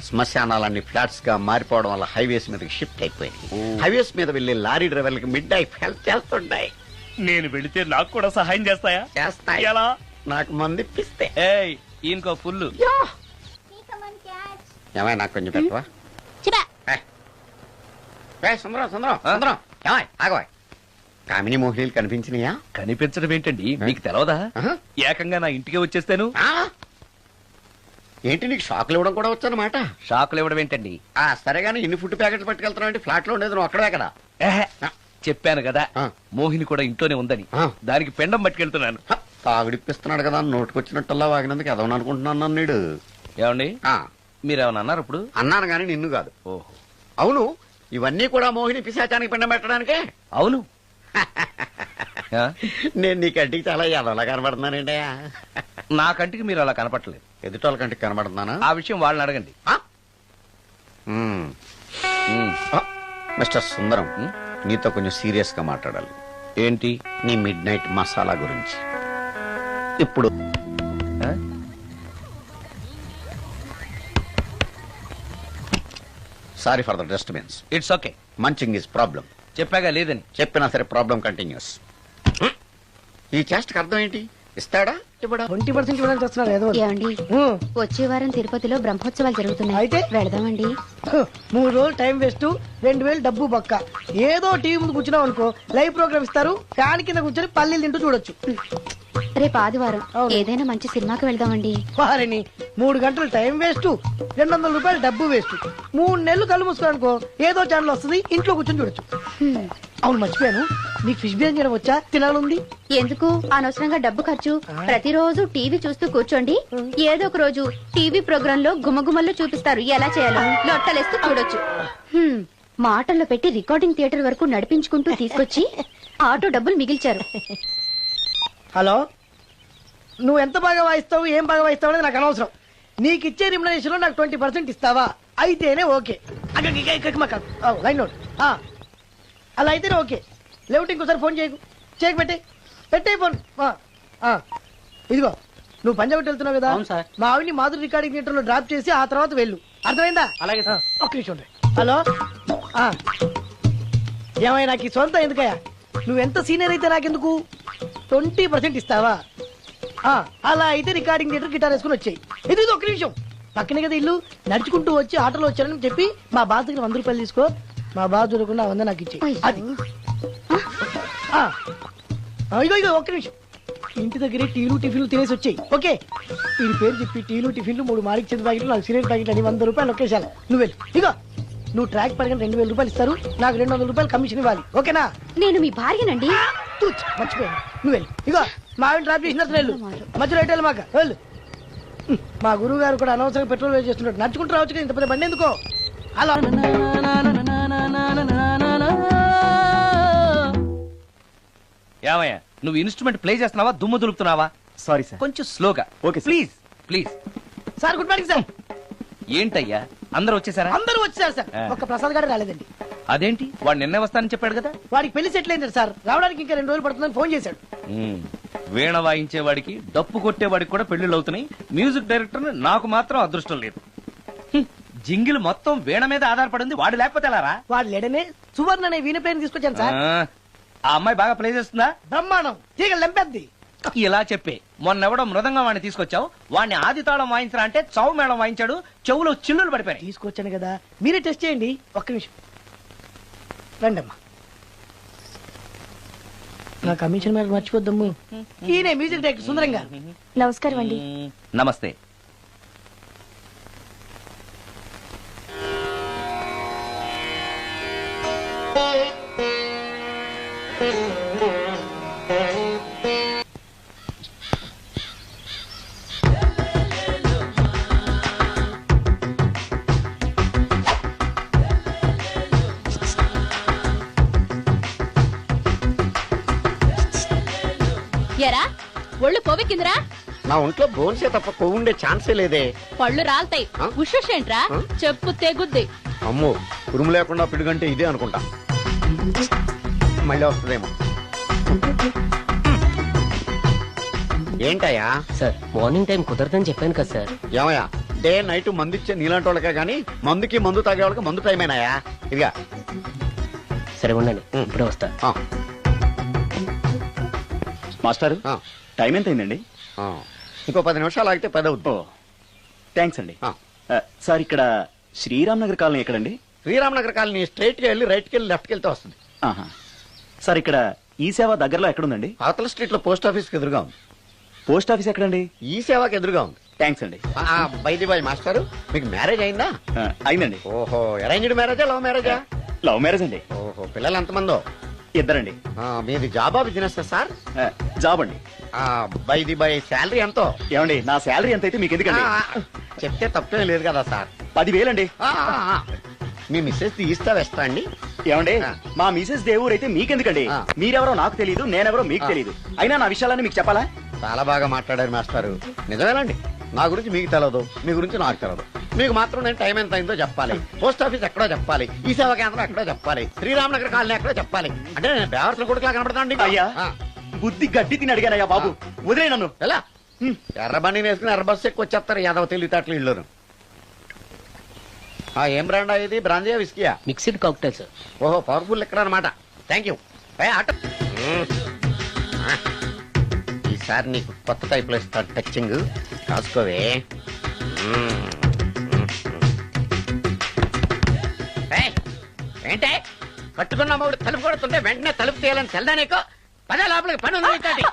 శ్మశానాలన్నీ ఫ్లాట్స్ గా మారిపోవడం వల్ల హైవేస్ మీదకి షిఫ్ట్ అయిపోయింది. హైవేస్ మీద వెళ్లి లారీ డ్రైవర్లకి మిడ్ నైట్ హెల్ప్ చేస్తుంటాయి. నేను వెళితే నాకు కూడా సహాయం చేస్తాయా? చేస్తాయి. ఎలా? నాకు మంది ఇప్పిస్తే. ఏయ్, ఇంకో ఫుల్. ఏమై నాకు కొంచెం పెట్టవా? సుందరం సుందరం సుందరం ఏమై ఆగవాయ్. కామిని మోహినీలు కనిపించినాయా? కనిపించడం ఏంటండి, మీకు తెలవదా? ఆహా. ఏకంగా నా ఇంటికే వచ్చేస్తాను. ఆ? ఏంటి నీకు షాకులు ఇవ్వడం కూడా వచ్చానమాట? షాకులు ఇవ్వడం ఏంటండి? సరే గానీ ఇన్ని ఫుడ్ ప్యాకెట్లు పట్టుకెళ్తున్నావు అంటే ఫ్లాట్ లో ఉండేది నువ్వు అక్కడే కదా. ఏహే, చెప్పాను కదా ఆ. మోహిని కూడా ఇంట్లోనే ఉందని. ఆ. దానికి పెండం పట్టుకెళ్తున్నాను. తాగుడిప్పిస్తున్నాడు కదా నోటుకొచ్చినట్టల్లా వాగినందుకు ఎదవని అనుకుంటున్నాను నీడు. ఏమండి, ఆ, మీరేమన్నా అన్నారు ఇప్పుడు? అన్నాను గాని నిన్ను కాదు. ఓహో, అవును, ఇవన్నీ కూడా మోహిని పిశాచానికి పిండం పెట్టడానికే. అవును. ఆ? నేను నీ కంటికి చాలా ఎదవలా కనబడుతున్నానండి. నా కంటికి మీరు అలా కనపట్లేదు. ఎదుటోళ్ళ కంటికి కనబడుతున్నానా? ఆ విషయం వాళ్ళని అడగండి. ఆ? మ్మ్. ఉమ్. ఆ, మిస్టర్ సుందరం, ఉమ్. నీతో కొంచెం సీరియస్ గా మాట్లాడాలి. ఏంటి? నీ మిడ్ నైట్ మసాలా గురించి. ఇప్పుడు ఆ? Sorry for the disturbance. It's okay. Munching is problem. చెప్పాగా లేదని. చెప్పినా సరే ప్రాబ్లం కంటిన్యూస్. ఈ చేష్టకి అర్థం ఏంటి? ఇస్తాడా ఇవ్వడా? 20% ఇవ్వడానికి వస్తున్నారు ఏదో. ఏమండి, వచ్చే వారం తిరుపతిలో బ్రహ్మోత్సవాలు జరుగుతున్నాయి. అయితే? వెళదామండి. 3 రోజులు టైం వేస్ట్, 2000 డబ్బు బొక్క. ఏదో టీవీ ముందు కూర్చున్నావు అనుకో, లైవ్ ప్రోగ్రామ్ ఇస్తారు, ఫ్యాన్ కింద కూర్చొని పల్లీలు తింటూ చూడొచ్చు. రేపు ఆదివారం అవును. ఏదైనా మంచి సినిమాకి వెళ్దామండి. వారిని 3 గంటలు టైం వేస్ట్, 200 రూపాయలు డబ్బు వేస్ట్. 3 నెలలు కళ్ళు మూసుకో అనుకో, ఏదో ఛానల్ వస్తుంది, ఇంట్లో కూర్చొని చూడొచ్చు. హ్మ్. అవును మర్చిపోయాను, నీకు ఫిష్ బిర్యానీ చేయడం వచ్చా? తినాలుంది. ఎందుకు అనవసరంగా డబ్బు ఖర్చు? ప్రతిరోజు టీవీ చూస్తూ కూర్చోండి, ఏదో ఒక రోజు టీవీ ప్రోగ్రామ్ లో గుమగుమల్లో చూపిస్తారు ఎలా చేయాలో. లొట్టలేస్తూ చూడొచ్చు. హ్మ్. మాటల్లో పెట్టి రికార్డింగ్ థియేటర్ వరకు నడిపించుకుంటూ తీసుకొచ్చి ఆటో డబ్బులు మిగిల్చారు. హలో, నువ్వు ఎంత బాగా వాయిస్తావు, ఏం బాగా వాయిస్తావు అనేది నాకు అనవసరం. నీకు ఇచ్చే రిమ్యునరేషన్ లో నాకు 20% ఇస్తావా? అయితేనే ఓకే. Line note. అలా అయితేనే ఓకే. లేవుటి ఇంకోసారి ఫోన్ చేయకు. చేయకు, పెట్టే ఫోన్. ఇదిగో, నువ్వు పంజాబ్ వెళ్తున్నావు కదా, అవును సార్. మా ఆవిడ్ని మాధురి రికార్డింగ్ థియేటర్ లో డ్రాప్ చేసి ఆ తర్వాత వెళ్ళు. అర్థమైందా? అలాగే సార్. ఒక్క నిమిషం ఉండు. హలో, ఏమైనా నాకు ఈ సొంత ఎందుకయ్యా? నువ్వెంత సీనియర్ అయితే నాకెందుకు? 20% ఇస్తావా? అలా అయితే రికార్డింగ్ థియేటర్ గిటార్ వేసుకుని వచ్చాయి. ఇది ఒక్క నిమిషం, పక్కనే కదా ఇల్లు. నడుచుకుంటూ వచ్చి ఆటోలో వచ్చారని చెప్పి మా బాస్ దగ్గర 100 రూపాయలు తీసుకో. మా బాస్ దొరకకుండా 100 నాకు ఇచ్చి. అది ఇగో ఒక్క నిమిషం. ఇంటి దగ్గరే టీలు టిఫిన్లు తినేసి వచ్చాయి. ఓకే, వీడి పేరు చెప్పి టీలు టిఫిన్లు 3 మారికి చెంది ప్యాకెట్లు, 4 సిగరెట్ ప్యాకెట్లు అని 100 రూపాయలు ఒకేసారి. నువ్వు వెళ్ళు. ఇగో, నువ్వు ట్రాక్ పడగానే 2000 రూపాయలు ఇస్తారు, నాకు 200 రూపాయలు కమిషన్ ఇవ్వాలి. ఓకేనా? నేను మీ భార్యనండి. మర్చిపోయాను. నువ్వు వెళ్ళు. ఇగో, మా ఆవిడ డ్రాప్ చేసిన వెళ్ళు. మధ్యలో ఎటు వెళ్ళి మాక వెళ్ళు. మా గురువు గారు కూడా అనవసరంగా పెట్రోల్ వేస్ట్ చేస్తున్నాడు. నడుచుకుంటూ రావచ్చు కదా, ఇంత పెద్ద బండి ఎందుకో. అలా ఏమయ్యా, నువ్వు ఇన్స్ట్రుమెంట్ ప్లే చేస్తున్నావా, దుమ్ము దులుపుతున్నావా? Sorry sir. కొంచెం స్లోగా. Okay sir. Please please. Sir, good morning sir. ఏంటయ్యా, అందరూ వచ్చేసారా? అందరూ వచ్చారు సార్, ఒక్క ప్రసాద్ గారు రాలేదండి. అదేంటి, వాడు నిన్నే వస్తానని చెప్పాడు కదా. వాడికి పెళ్లి సెటిల్ అయింది సార్, రావడానికి ఇంకా 2 రోజులు పడుతుందని ఫోన్ చేశాడు. వీణ వాయించేవాడికి, డప్పు కొట్టేవాడికి కూడా పెళ్లిళ్ళు అవుతున్నాయి. మ్యూజిక్ డైరెక్టర్ నాకు మాత్రం అదృష్టం లేదు. జింగిల్ మొత్తం వీణ మీద ఆధారపడింది, వాడు లేకపోతే ఎలారా? వాడు లేడనే సువర్ణ అనే వీణ ప్లేయర్ తీసుకొచ్చాను సార్. ఆ అమ్మాయి బాగా ప్లే చేస్తుందా? బ్రహ్మాండం, తీగ లెంపెద్ది. ఇలా చెప్పే మొన్నెవడో మృదంగా వాడిని తీసుకొచ్చావు, వాడిని ఆది తాళం వాయించరా అంటే చౌ మేళం వాయించాడు, చెవులో చిల్లులు పడిపోయాయి. తీసుకొచ్చాను కదా, మీరే టెస్ట్ చేయండి. ఒక్క నిమిషం రండమ్మా. నా కమిషన్ మీద మర్చిపోద్దమ్ము. ఈయనే మ్యూజిక్ డైరెక్టర్ సుందరం గారు. నమస్కారం అండి. నమస్తే. ఎరా ఒళ్ళు కొవ్వెక్కిందిరా? నా ఒంట్లో బోన్సే తప్ప కొవ్వు ఉండే ఛాన్సే లేదే. పళ్ళు రాల్తాయి. ఆ? ఉషేంట్రా? చెప్పు తెగుద్ది. అమ్మో, ఉరుము లేకుండా పిడుగంటే ఇదే అనుకుంటా. మళ్ళీ వస్తుందేమో. ఏంటయ్యా? సార్, మార్నింగ్ టైం కుదరదని చెప్పాను కదా సార్. ఏమయ్యా, డే నైట్ మందు ఇచ్చే నీలాంటి వాళ్ళకే గానీ మందుకి మందు తాగే వాళ్ళకి మందు టైమేనాయా? ఇదిగా సరే ఉండండి, ఇప్పుడే వస్తా. ఆ, మాస్టారు, ఆ, టైం ఎంత అయిందండి? ఆ. ఇంకో 10 నిమిషాలు ఆగితే 10 అవుతుంది. థ్యాంక్స్ అండి. ఆ. సార్ ఇక్కడ శ్రీరామ్ నగర్ కాలనీ ఎక్కడండి? శ్రీరామనగర్ కాలనీ స్ట్రైట్ గా వెళ్ళి రైట్కి వెళ్ళి లెఫ్ట్కి వెళ్తే వస్తుంది. ఆహా. సార్ ఇక్కడ ఈ సేవ దగ్గరలో ఎక్కడుందండి? అవతల స్ట్రీట్ లో పోస్ట్ ఆఫీస్కి ఎదురుగా ఉంది. పోస్ట్ ఆఫీస్ ఎక్కడండి? ఈ సేవకి ఎదురుగా ఉంది. థ్యాంక్స్ అండి. బైది బాయ్ మాస్టారు, మీకు మ్యారేజ్ అయిందా? అయిందండి. ఓహో, అరేంజ్డ్ మ్యారేజా లవ్ మ్యారేజా? లవ్ మ్యారేజ్ అండి. ఓహో, పిల్లలు ఎంతమందో? ఇద్దరండి. మీది జాబా బిజినెస్ సార్? జాబ్ అండి. బైది బాయ్ శాలరీ ఎంతో? ఏమండి నా శాలరీ ఎంత అయితే మీకు ఎందుకండి? చెప్తే తప్పేం లేదు కదా సార్. 10,000 అండి. మీ మిస్సెస్ ఈస్తా వెస్తా అండి? ఏమండి మా మిసెస్ దేవుడు అయితే మీకెందుకండి? మీరెవరో నాకు తెలియదు, నేనెవరో మీకు తెలియదు. అయినా నా విషయాలన్నీ మీకు చెప్పాలా? చాలా బాగా మాట్లాడారు మాస్టారు. నిజమేనండి, నా గురించి మీకు తెలవదు, మీ గురించి నాకు తెలవదు. మీకు మాత్రం నేను టైం ఎంత అయిందో చెప్పాలి, పోస్ట్ ఆఫీస్ ఎక్కడో చెప్పాలి, ఈ సేవా కేంద్రం ఎక్కడో చెప్పాలి, శ్రీరామనగర్ కాలనీ ఎక్కడో చెప్పాలి. అంటే నేను బేవర్సల కొడుకులా కనపడతాండి. అయ్యా బుద్ధి గడ్డి తిని అడిగానయ్యా బాబు, వదిలే నన్ను. ఎలా ఎర్ర బండి వేసుకుని ఎర్ర బస్సు ఎక్కువ వచ్చేస్తారు యాదవ తెలివితేటలు ఇల్లును. ఏం బ్రాండా ఇది? బ్రాంజియా విస్కియా? Mixed cocktail sir. ఓహో, పవర్ఫుల్ ఎక్కడ అనమాట. Thank you. ఈసారి నీకు కొత్త టైప్ లో ఇస్తా టచ్చింగ్, కాసుకోవే. ఏంటే కట్టుకున్న మూడు తలుపు కొడుతుంటే వెంటనే తలుపు తీయాలని తెల్దా నీకు? పదే లోపలికి పని ఉంది.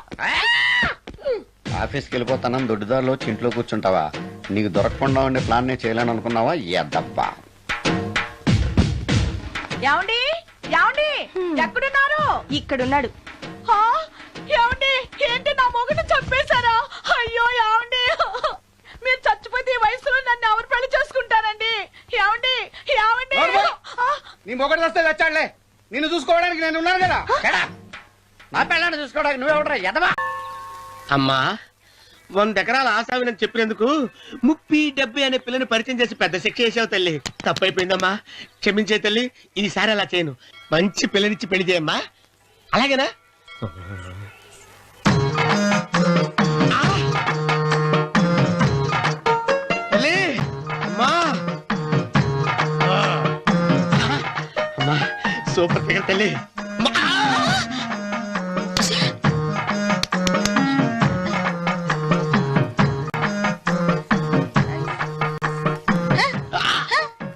ఆఫీస్కి వెళ్ళిపోతానని దొడ్డిదారిలో ఇంట్లో కూర్చుంటావా? నీకు దొరకకుండా ఉండే ప్లాన్ నేను చేయాలని అనుకున్నావా? ఎద్దబ్బా. ఏమండి ఏమండి ఎక్కడున్నారు? ఇక్కడున్నాడు. ఏమండి ఏంటి నా మొగుడు చంపేశారా? అయ్యో ఏమండి, మీరు చచ్చిపోతే ఈ వయసులో నన్ను ఎవరు పెళ్లి చేసుకుంటారండి? ఏమండి ఏమండి? నీ మొగడు వస్తే వచ్చాడులే, నిన్ను చూసుకోవడానికి నేను ఉన్నాను కదా. నా పిల్లని చూసుకోవడానికి నువ్వెవడరా ఎదవా? అమ్మా, 100 ఎకరాల ఆసావినని చెప్పినందుకు 30-70 అనే పిల్లని పరిచయం చేసి పెద్ద శిక్ష చేసావు తల్లి. తప్పైపోయిందమ్మా, క్షమించే తల్లి. ఈసారి అలా చేయను, మంచి పిల్లనిచ్చి పెళ్లి చేయమ్మా. అలాగేనా? తల్లి, అమ్మా, అమ్మా, సూపర్ ఫిగర్ తల్లి.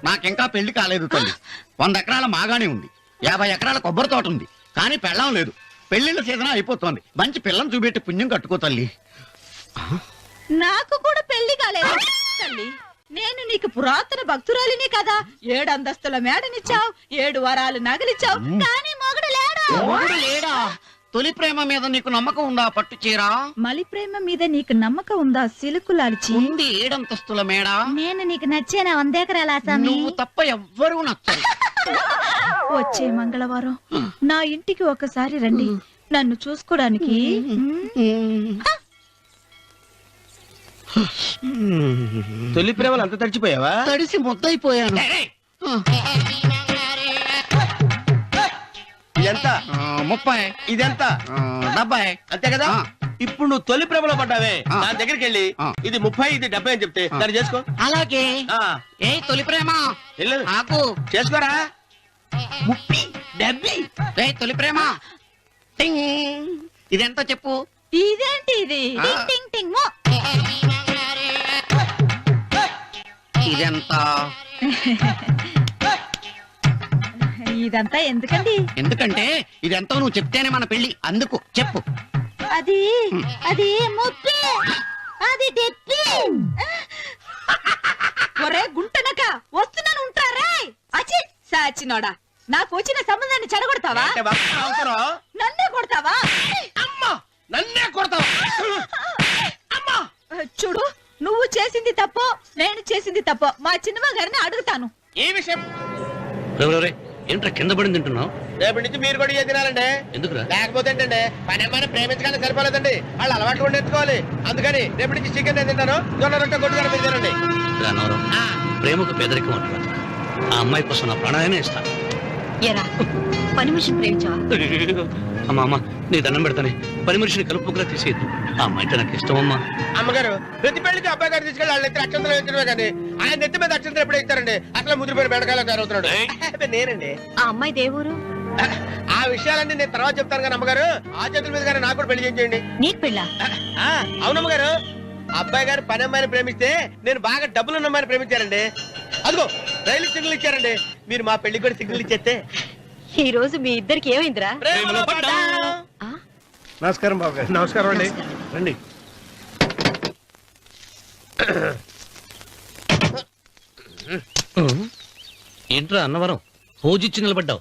నాకింకా పెళ్లి కాలేదు తల్లి. 100 ఎకరాల మాగానే ఉంది, 50 ఎకరాల కొబ్బరి తోట ఉంది, కానీ పెళ్ళం లేదు. పెళ్లిళ్ళ సీజన్ అయిపోతుంది. మంచి పిల్లని చూపెట్టి పుణ్యం కట్టుకో తల్లి. నాకు కూడా పెళ్లి కాలేదు తల్లి. నేను నీకు పురాతన భక్తురాలిని కదా. 7 అంతస్తుల మేడనిచ్చావు, 7 వరాలు నగలిచ్చావు, కానీ మొగుడు లేడా? తొలి ప్రేమ మీద నీకు నమ్మకం ఉందా? పట్టు చీరా. మలి ప్రేమ మీద నీకు నమ్మకం ఉందా? సిలుకులాల్చి ఉంది 7 అంతస్తుల మేడ. నేను నీకు నచ్చేనా? 100 ఎకరాల ఆసామి. నువ్వు తప్ప ఎవ్వరూ నచ్చరు. వచ్చే మంగళవారం నా ఇంటికి ఒకసారి రండి, నన్ను చూసుకోవడానికి. తొలి ప్రేమలు అంత తడిచిపోయావా? తడిసి ముద్దయిపోయాను. ఎంత? 30. ఇదెంత? 70. అంతే కదా. ఇప్పుడు నువ్వు తొలి ప్రేమలో పడ్డావే, దాని దగ్గరికి వెళ్ళి ఇది 30 ఇది 70 అని చెప్తే దాన్ని చేసుకో. అలాగే. ఏ తొలి ప్రేమ వెళ్ళు, నాకు చేసుకోరా. 30, 70. ఏ తొలి ప్రేమ టింగ్. ఇదెంత చెప్పు? ఇదేంటి ఇది? టింగ్ టింగ్ టింగ్ మో. ఇదెంత? ఇదంతా ఎందుకండి? ఎందుకంటే ఇదెంతో నువ్వు చెప్తేనే మన పెళ్లి. అందుకు చెప్పు. అది అది ముప్పి, అది డెప్పి. ఒరే గుంటనక, వస్తున్నాను ఉంటారా? అచ్చి సాచినోడా, నాకు వచ్చిన సంబంధాన్ని చెడగొడతావా? అంటే వక్ర అవసరం. నన్నే కొడతావా? అమ్మా, నన్నే కొడతావా? అమ్మా, చూడు, నువ్వు చేసింది తప్పో నేను చేసింది తప్పో మా చిన్నమ్మ గారిని అడుగుతాను. ఈ విషయం ఏంట్రా కింద పడింది తింటున్నావు? రేపటి నుంచి మీరు కూడా ఇదే తినాలండి. ఎందుకురా? లేకపోతే ఏంటంటే పని అమ్మాయిని ప్రేమించగానే సరిపోలేదండి, వాళ్ళు అలవాటు కూడా నేర్చుకోవాలి. అందుకని రేపటి నుంచి చికెన్ నేను తింటాను, జొన్న రొట్టె కొట్టుకొని మీరు తినండి. ప్రేమకు పేదరికం అంటారు. ఆ అమ్మాయి కోసం నా ప్రాణాయనే ఇస్తాను. పని మనిషిని ప్రేమించావా? అమ్మా అమ్మ, నీ దండం పెడతానే, పని మనిషిని కలుపుకులా తీసేయద్దు. ఆ అమ్మాయి నాకు ఇష్టం అమ్మా. అమ్మగారు, ప్రతి పెళ్లికి అబ్బాయి గారు తీసుకెళ్ళి వాళ్ళ ఎత్తి అక్షంతలు వేయించడమే కానీ ఆయన నెత్తి మీద అక్షంతలు ఎప్పుడు ఇస్తారండి? అసలు ముదిరిపోయిన బెడకాయలో తయారవుతున్నాడు. నేనండి. ఆ అమ్మాయి దేవురు. ఆ విషయాలన్నీ నేను తర్వాత చెప్తాను కానీ అమ్మగారు, ఆ చేతుల మీద కానీ నాకు కూడా పెళ్లి చేయండి. నీకు పెళ్ళా? అవునమ్మగారు, అబ్బాయి గారు పని అమ్మాయిని ప్రేమిస్తే నేను బాగా డబ్బులున్న అమ్మాయిని ప్రేమించానండి. అదిగో రైలు సిగ్నల్ ఇచ్చారండి. మీరు మా పెళ్లి కూడా సిగ్నల్ ఇచ్చేస్తే. ఈ రోజు మీ ఇద్దరికి ఏమైందిరా? నమస్కారం బాబు గారు. నమస్కారం అండి. రండి. ఏంట్రా అన్నవరం పూజిచ్చి నిలబడ్డావు?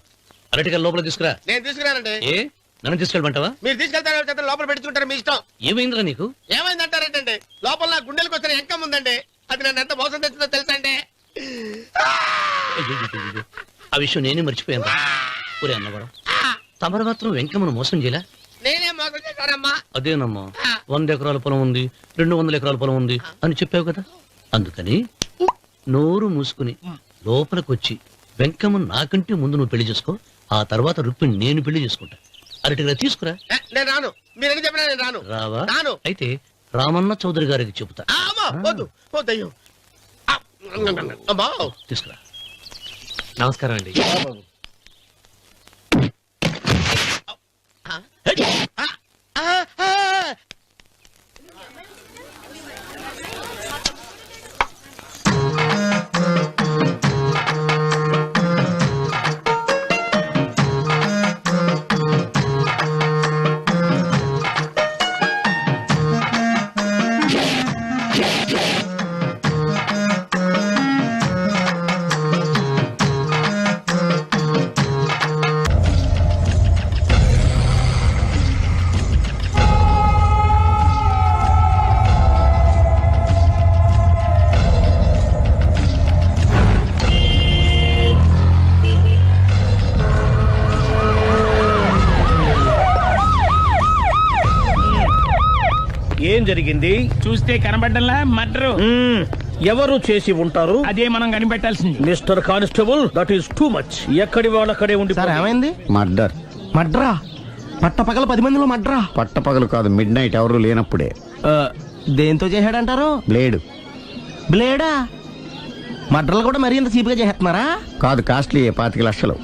అరటిగా లోపల తీసుకురా. నేను తీసుకురానండి. ఏ నన్ను తీసుకెళ్ళమంటావా? మీరు తీసుకెళ్తారు లోపల పెట్టుకుంటారు, మీ ఇష్టం. ఏమైందిరా నీకు? ఏమైందంటారేంటండి? లోపల నా గుండెలకు వచ్చిన ఎంకం ఉందండి. అది నన్ను ఎంత మోసం తెచ్చిందో తెలుసా అండి? అయ్యయ్యయ్యయ్యో. ఆ విషయం నేనే మర్చిపోయాను. ఒరే అన్నవరం, తమరు మాత్రం వెంకమ్మను మోసం చేయలే? నేనే మోసం చేశానమ్మా. అదేనమ్మా, 100 ఎకరాల పొలం ఉంది, 200 ఎకరాల పొలం ఉంది అని చెప్పావు కదా. అందుకని నోరు మూసుకుని లోపలికొచ్చి వెంకమ్మ నాకంటే ముందు నువ్వు పెళ్లి చేసుకో. ఆ తర్వాత రుక్మిణి నేను పెళ్లి చేసుకుంటా. అరటిగా తీసుకురా. నేను రాను. మీరని చెప్పినా నేను రాను. రావా? రాను. అయితే రామన్న చౌదరి గారికి చెబుతా. వద్దు వద్దయ్యో. తీసుకురా. నమస్కారం అండి. ఏం జరిగింది? చూస్తే కనబడ్డంలా మర్డరు. ఎవరు చేసి ఉంటారు? అదే మనం కనిపెట్టాల్సింది. Mister constable, that is too much. ఎక్కడి వాళ్ళక్కడే ఉండి. ఏమైంది? మర్డర్. మడ్రా? పట్టపగల 10 మందిలో మడ్రా? పట్టపగలు కాదు, మిడ్ నైట్ ఎవరు లేనప్పుడే. దేంతో చేశాడంటారు? బ్లేడ్. బ్లేడా? మడ్రలు కూడా మరీ ఇంత చీప్గా చేస్తున్నారా? కాదు, కాస్ట్లీ 25 లక్షలు.